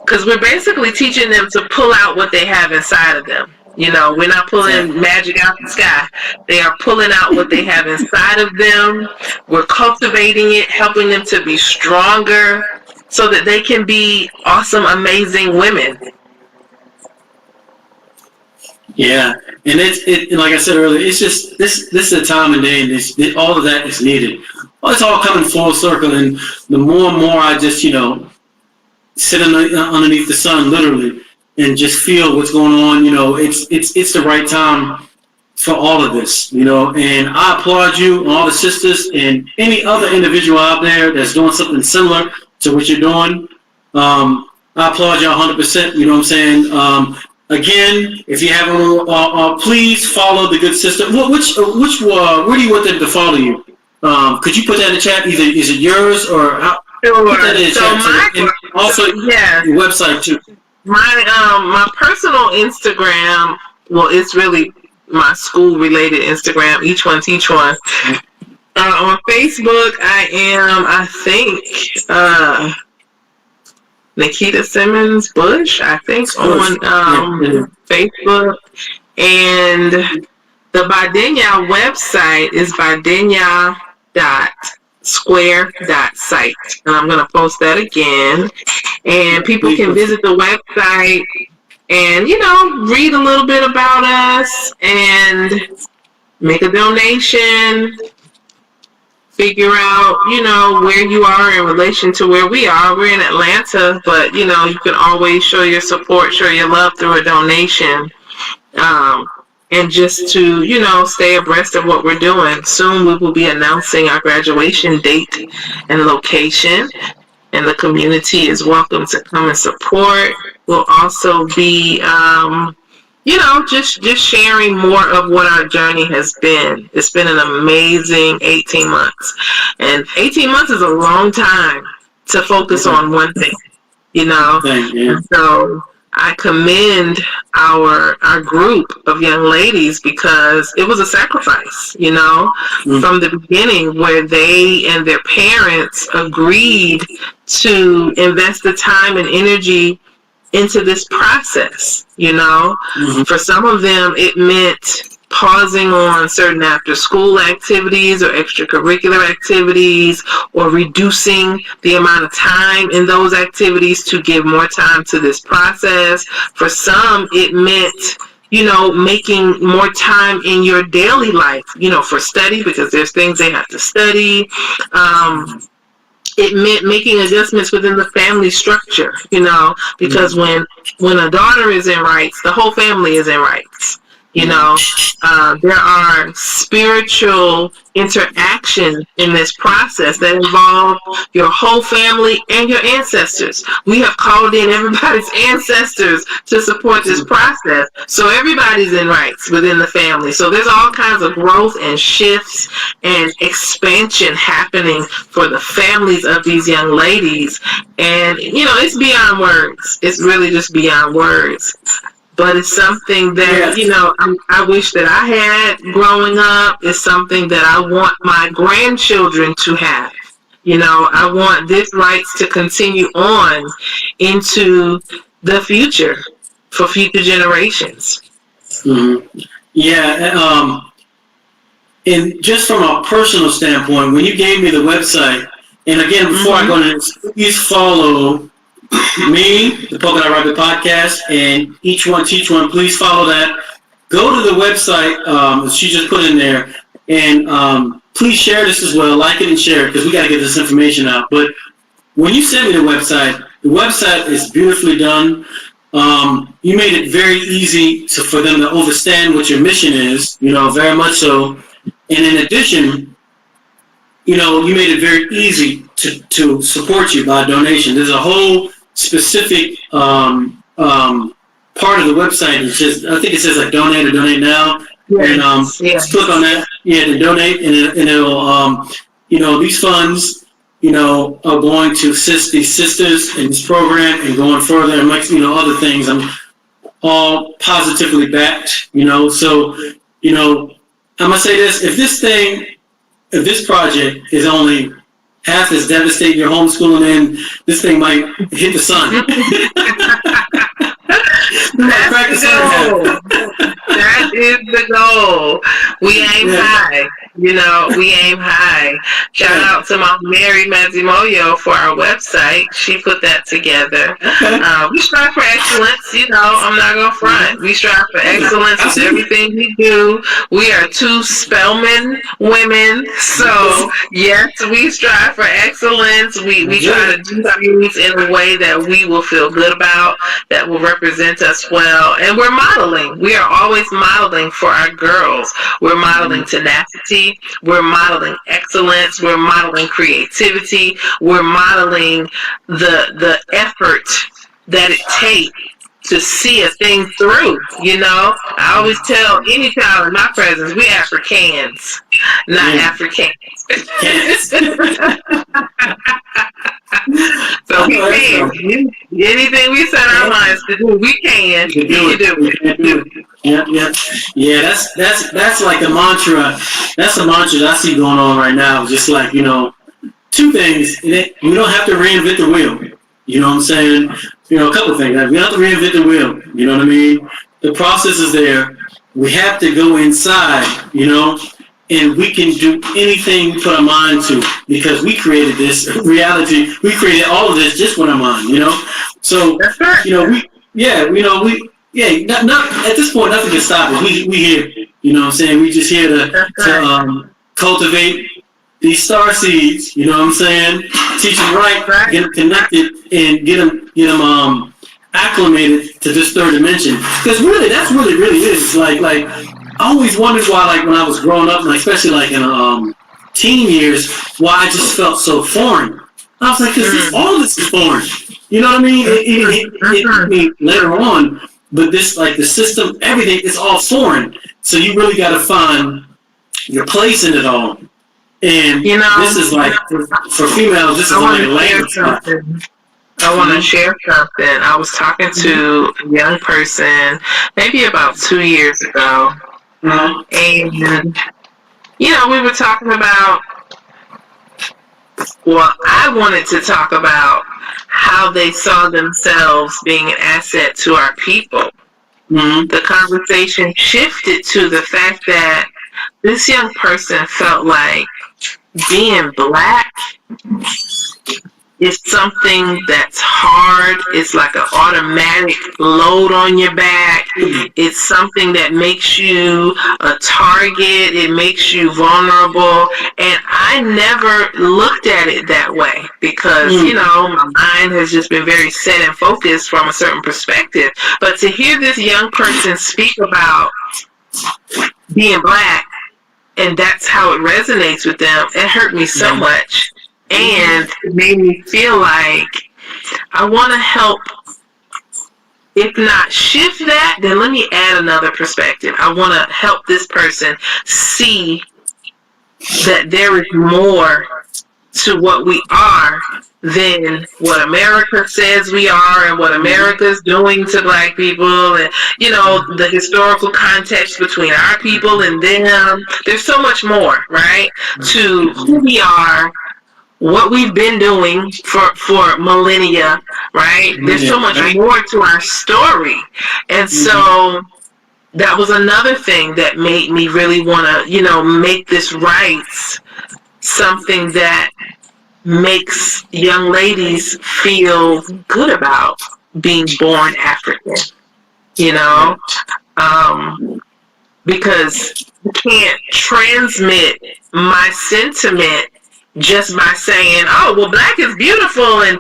because we're basically teaching them to pull out what they have inside of them. We're not pulling magic out the sky. They are pulling out what they have inside of them. We're cultivating it, helping them to be stronger so that they can be awesome, amazing women. Yeah, and it like I said earlier, it's just this is a time and day, and all of that is needed. Well, it's all coming full circle, and the more and more I just sit underneath the sun, literally, and just feel what's going on. It's the right time for all of this. And I applaud you, all the sisters, and any other individual out there that's doing something similar to what you're doing. I applaud you 100%. You know what I'm saying? Again, if you haven't, please follow the good sister. Where do you want them to follow you? Could you put that in the chat? Either is it yours or how? Sure. Put that in the chat too. And also your website too. My personal Instagram, well, it's really my school related Instagram. Each one teach one. On Facebook, I am, I think, Nikita Simmons Bush, I think, on Facebook. And the Badenya website is badenya.square.site. And I'm going to post that again. And people can visit the website and, read a little bit about us and make a donation. Figure out, where you are in relation to where we are. We're in Atlanta, but, you can always show your support, show your love through a donation. And just to, stay abreast of what we're doing. Soon we will be announcing our graduation date and location, and the community is welcome to come and support. We'll also be, just sharing more of what our journey has been. It's been an amazing 18 months. And 18 months is a long time to focus on one thing, So I commend our group of young ladies, because it was a sacrifice, from the beginning, where they and their parents agreed to invest the time and energy into this process. For some of them, it meant pausing on certain after school activities or extracurricular activities, or reducing the amount of time in those activities to give more time to this process. For some, it meant, making more time in your daily life, for study, because there's things they have to study. It meant making adjustments within the family structure, because when a daughter is in rites, the whole family is in rites. There are spiritual interactions in this process that involve your whole family and your ancestors. We have called in everybody's ancestors to support this process. So everybody's in rites within the family. So there's all kinds of growth and shifts and expansion happening for the families of these young ladies. And, it's beyond words. It's really just beyond words. But it's something that, I wish that I had growing up. It's something that I want my grandchildren to have. I want this rights to continue on into the future for future generations. Mm-hmm. Yeah. And just from a personal standpoint, when you gave me the website, and again, before I go into this, please follow me, the Polka Dot Rabbit Podcast, and Each One Teach One. Please follow that. Go to the website she just put in there, and please share this as well. Like it and share it, because we got to get this information out. But when you sent me the website is beautifully done. You made it very easy for them to understand what your mission is, very much so. And in addition, you made it very easy to support you by donation. There's a whole specific part of the website. I think it says like donate or donate now. And just click on that, to donate, and it'll these funds, are going to assist these sisters in this program and going further and other things. I'm all positively backed, so I'm gonna say this: if this project is only half as devastating your homeschooling, then this thing might hit the sun. That's the goal. That is the goal. We aim high. We aim high. Shout out to my Mary Madzimoyo for our website. She put that together. We strive for excellence. I'm not going to front. We strive for excellence with everything we do. We are two Spelman women. So, yes, we strive for excellence. We try to do things in a way that we will feel good about, that will represent us well. And we're modeling. We are always modeling for our girls. We're modeling tenacity. We're modeling excellence. We're modeling creativity. We're modeling the effort that it takes to see a thing through. I always tell any child in my presence, we Africans, not Africans. So we can. Anything we set our minds to do, we can. We can do it. Yeah. That's like a mantra. That's a mantra that I see going on right now. Just like two things. We don't have to reinvent the wheel. You know what I'm saying? A couple of things. We don't have to reinvent the wheel. You know what I mean? The process is there. We have to go inside. And we can do anything we put our mind to, because we created this reality. We created all of this just with our mind, So, that's right. Not at this point, nothing can stop us. We here, what I'm saying? We just here to cultivate these star seeds, you know what I'm saying? Teach them right, get them connected, and get them acclimated to this third dimension. Because really, that's really is like. I always wondered why, when I was growing up, and especially in teen years, why I just felt so foreign. I was like, because all of this is foreign. You know what I mean? It hit me later on, but this, the system, everything is all foreign. So you really got to find your place in it all. And this is for females, this is like a language. I want to share something. I was talking to a young person maybe about 2 years ago. And, we were talking about, I wanted to talk about how they saw themselves being an asset to our people. The conversation shifted to the fact that this young person felt like being Black is something that's hard. It's like an automatic load on your back. It's something that makes you a target. It makes you vulnerable. And I never looked at it that way because, my mind has just been very set and focused from a certain perspective. But to hear this young person speak about being Black, and that's how it resonates with them, it hurt me so much. And it made me feel like I want to help, if not shift that, then let me add another perspective. I want to help this person see that there is more to what we are than what America says we are and what America's doing to Black people and, the historical context between our people and them. There's so much more, right, to who we are, what we've been doing for millennia, right? There's so much more to our story. And so that was another thing that made me really want to, make this rights something that makes young ladies feel good about being born African, because you can't transmit my sentiment just by saying, Black is beautiful and,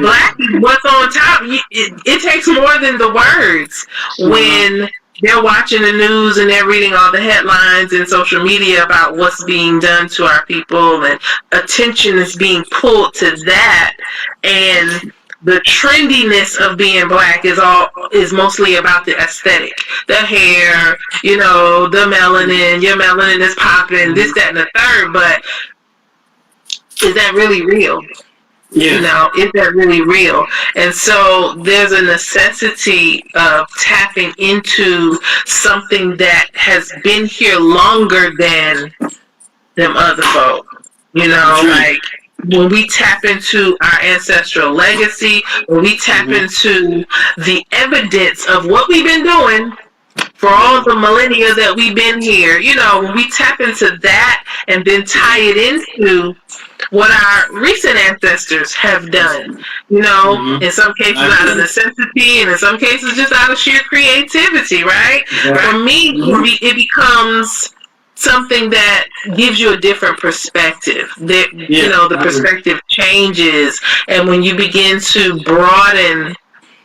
Black is what's on top. It takes more than the words when they're watching the news and they're reading all the headlines and social media about what's being done to our people and attention is being pulled to that. And the trendiness of being Black is mostly about the aesthetic, the hair, you know, the melanin. Your melanin is popping, this, that, and the third. But is that really real? Yeah. You know, is that really real? And so there's a necessity of tapping into something that has been here longer than them other folk. You know, like when we tap into our ancestral legacy, when we tap into the evidence of what we've been doing for all the millennia that we've been here, you know, when we tap into that and then tie it into what our recent ancestors have done, you know, in some cases out of necessity, and in some cases just out of sheer creativity, right? For me, it becomes something that gives you a different perspective. That, you know, the perspective changes, and when you begin to broaden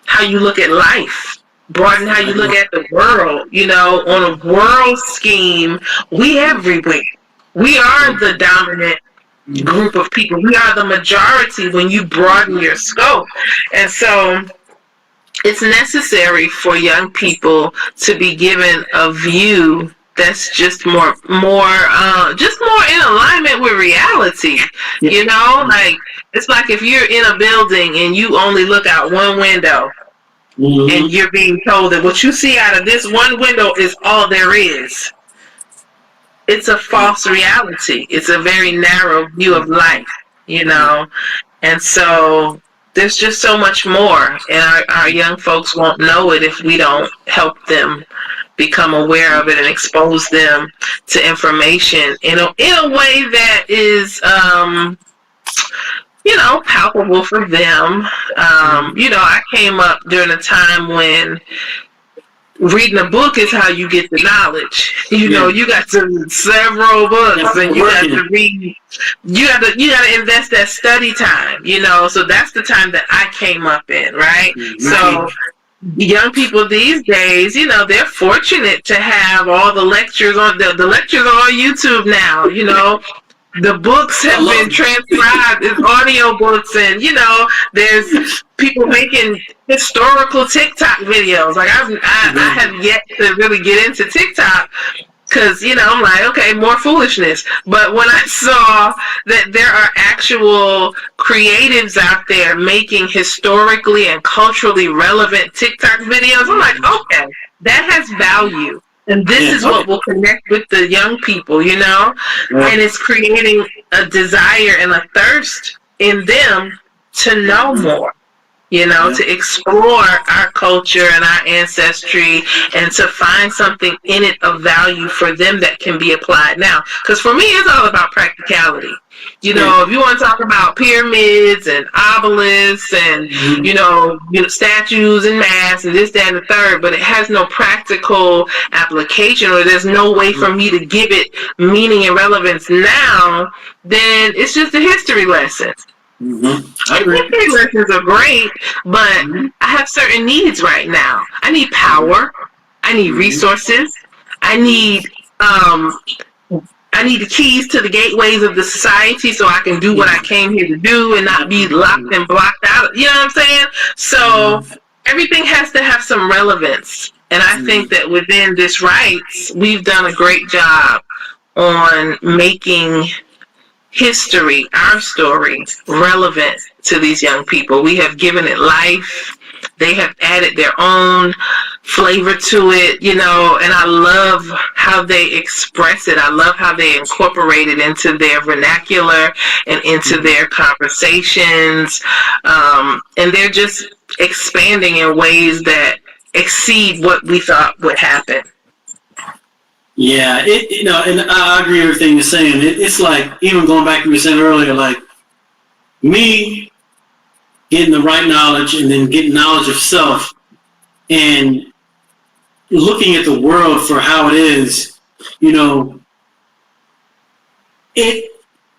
how you look at life, broaden how you look at the world, you know, on a world scheme, we everywhere. We are the dominant group of people. We are the majority when you broaden your scope. And so it's necessary for young people to be given a view that's just more in alignment with reality. You know, like, it's like if you're in a building and you only look out one window, and you're being told that what you see out of this one window is all there is. It's a false reality. It's a very narrow view of life, you know. And so there's just so much more, and our young folks won't know it if we don't help them become aware of it and expose them to information in a way that is you know, palpable for them. You know, I came up during a time when reading a book is how you get the knowledge. You know, you got to read several books, and you got to read. You got to invest that study time. You know, so that's the time that I came up in, right? So young people these days, you know, they're fortunate to have all the lectures on the lectures on YouTube now. You know. The books have been transcribed as audio books, and you know, there's people making historical TikTok videos. Like I have yet to really get into TikTok because, you know, I'm like, okay, more foolishness. But when I saw that there are actual creatives out there making historically and culturally relevant TikTok videos, I'm like, okay, that has value. And this is what will connect with the young people, you know? And it's creating a desire and a thirst in them to know more, you know, to explore our culture and our ancestry, and to find something in it of value for them that can be applied now. Because for me, it's all about practicality. You know, if you want to talk about pyramids and obelisks and, you know, statues and masks and this, that, and the third, but it has no practical application, or there's no way for me to give it meaning and relevance now, then it's just a history lesson. History lessons are great, but I have certain needs right now. I need power. I need resources. I need the keys to the gateways of the society so I can do what I came here to do and not be locked and blocked out. You know what I'm saying? So everything has to have some relevance. And I think that within this Rites, we've done a great job on making history, our story, relevant to these young people. We have given it life. They have added their own flavor to it, you know, and I love how they express it. I love how they incorporate it into their vernacular and into their conversations. And they're just expanding in ways that exceed what we thought would happen. Yeah, you know, and I agree with everything you're saying. It's like, even going back to what you were saying earlier, like me getting the right knowledge and then getting knowledge of self and looking at the world for how it is, you know, it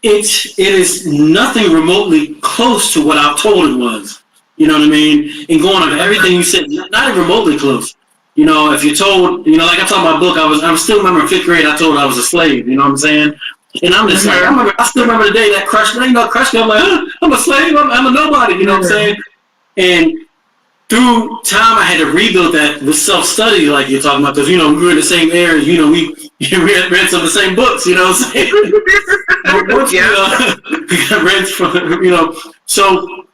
is nothing remotely close to what I was told it was. You know what I mean? And going on everything you said, not even remotely close. You know, if you're told, you know, like I told my book, I still remember in 5th grade I told I was a slave. You know what I'm saying? And I'm just like, I still remember the day that crushed me. You know, crushed me. I'm like, I'm a slave. I'm a nobody. You know what I'm saying? And through time, I had to rebuild that with self-study, like you're talking about, because, we were in the same area, we read some of the same books, you know what I'm saying? We got read from, so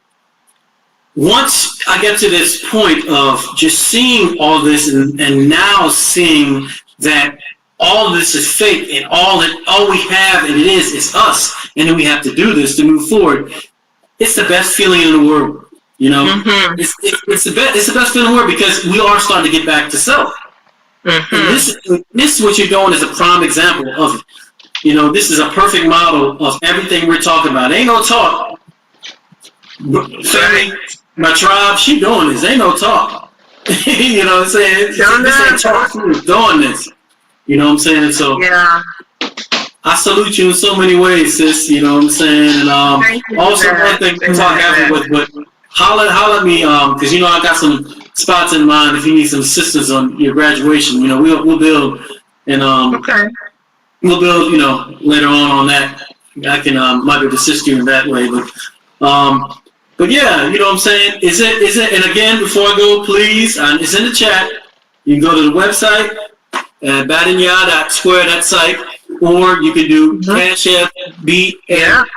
once I get to this point of just seeing all this and now seeing that all of this is fake and all we have and it is us, and then we have to do this to move forward, it's the best feeling in the world. Mm-hmm. It's the best feeling in the world, because we are starting to get back to self. Mm-hmm. And this what you're doing is a prime example of it. This is a perfect model of everything we're talking about. Ain't no talk. Family, my tribe, she doing this. Ain't no talk. You know what I'm saying? This ain't talk. She's doing this. You know what I'm saying? So yeah. I salute you in so many ways, sis. You know what I'm saying? And also one thing to talk after with, but holler at me, because I got some spots in mind if you need some assistance on your graduation. We'll build, and we'll build. Later on that, I can might be able to assist you in that way. But yeah, you know what I'm saying? Is it? And again, before I go, please, it's in the chat. You can go to the website at Badenya.square that site, or you can do CashApp BADENYA.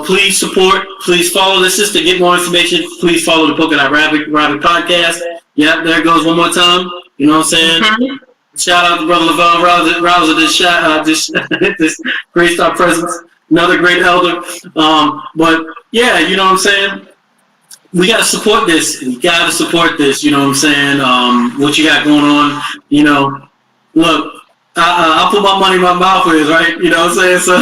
Please support. Please follow the sister. Get more information. Please follow the Book of That Rabbit podcast. Yep, there it goes one more time. You know what I'm saying? Mm-hmm. Shout out to Brother Lavelle Rouser, this great star presence. Another great elder. But yeah, you know what I'm saying? We got to support this. We got to support this. You know what I'm saying? What you got going on? Look, I'll put my money in my mouth with, right? You know what I'm saying? So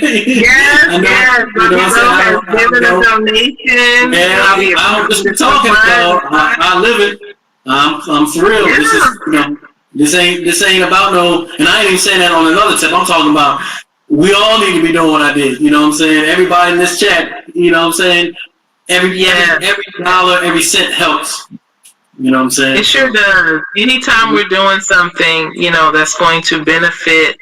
yes. You know what I'm saying? Giving a donation. Yeah, I don't just be talking about. I live it. I'm for real. Yeah. This ain't about no. And I ain't even saying that on another tip. I'm talking about. We all need to be doing what I did. You know what I'm saying? Everybody in this chat. You know what I'm saying? Every dollar, every cent helps. You know what I'm saying? It sure does. Anytime we're doing something, that's going to benefit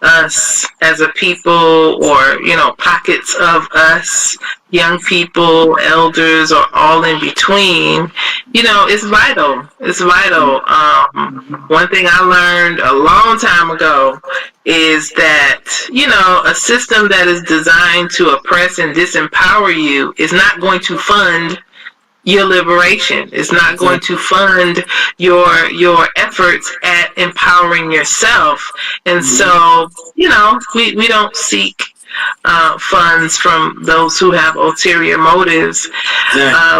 us as a people, or, pockets of us, young people, elders, or all in between, it's vital. It's vital. One thing I learned a long time ago is that, a system that is designed to oppress and disempower you is not going to fund your liberation. Is not going to fund your efforts at empowering yourself. And so, we don't seek funds from those who have ulterior motives.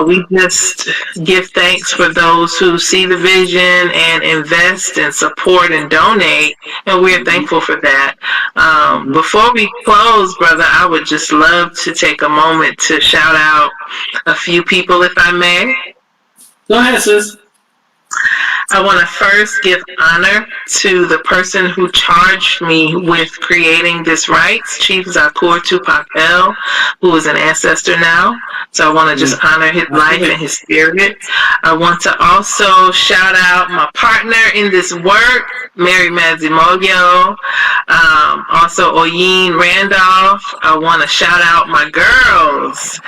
We just give thanks for those who see the vision and invest and support and donate, and we're thankful for that. Before we close, brother, I would just love to take a moment to shout out a few people, if I may. Go ahead, sis. I want to first give honor to the person who charged me with creating this Rites, Chief Zakur Tupac L, who is an ancestor now. So I want to just honor his life and his spirit. I want to also shout out my partner in this work, Mary Madzimoyo, also Oyin Randolph. I want to shout out my girls.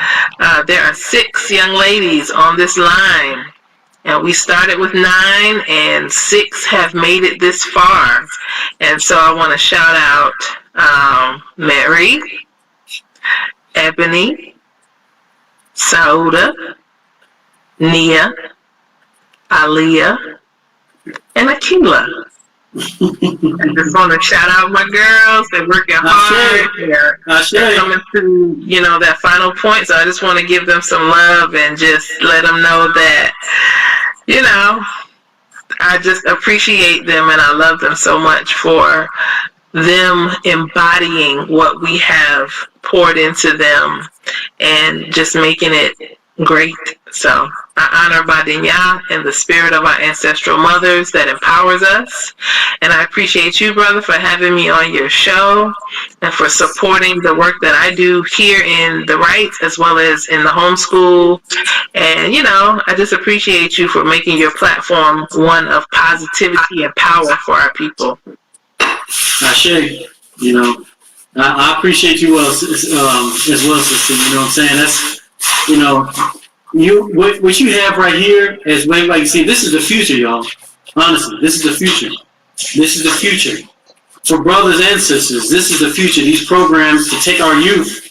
There are 6 young ladies on this line. And we started with 9, and 6 have made it this far. And so I want to shout out Mary, Ebony, Sauda, Nia, Aliyah, and Akila. I just want to shout out my girls. They're working hard. They're coming to, that final point. So I just want to give them some love and just let them know that, I just appreciate them, and I love them so much for them embodying what we have poured into them and just making it great. So I honor Badenya and the spirit of our ancestral mothers that empowers us. And I appreciate you, brother, for having me on your show and for supporting the work that I do here in the Rites as well as in the homeschool. And, I just appreciate you for making your platform one of positivity and power for our people. Ashe, I appreciate you as well, sister. You know what I'm saying? That's, what you have right here is when, like, see, this is the future, y'all. Honestly, this is the future. This is the future. For brothers and sisters, this is the future. These programs to take our youth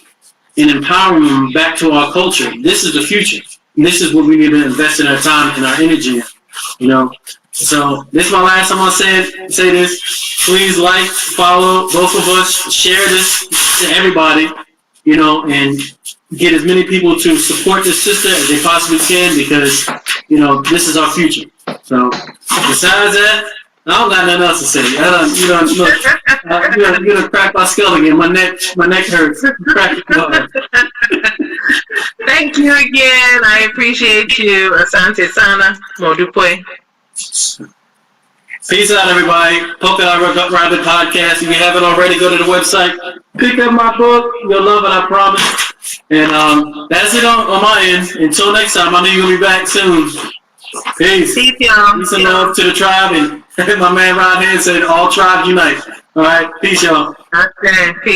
and empower them back to our culture. This is the future. This is what we need to invest in our time and our energy in, So this is my last time I'll say this. Please like, follow both of us, share this to everybody, and get as many people to support this sister as they possibly can, because, this is our future. So besides that, I don't got nothing else to say. You're gonna crack my skull again. My neck hurts. Thank you again. I appreciate you. Asante sana. Modupwe. Peace out, everybody. Polka Dot Rabbit Podcast. If you haven't already, go to the website. Pick up my book. You'll love it, I promise. And that's it on my end. Until next time, I know you're going to be back soon. Peace. Peace, y'all. Peace and love to the tribe. And my man Rod here said, all tribes unite. All right. Peace, y'all. Okay. Peace.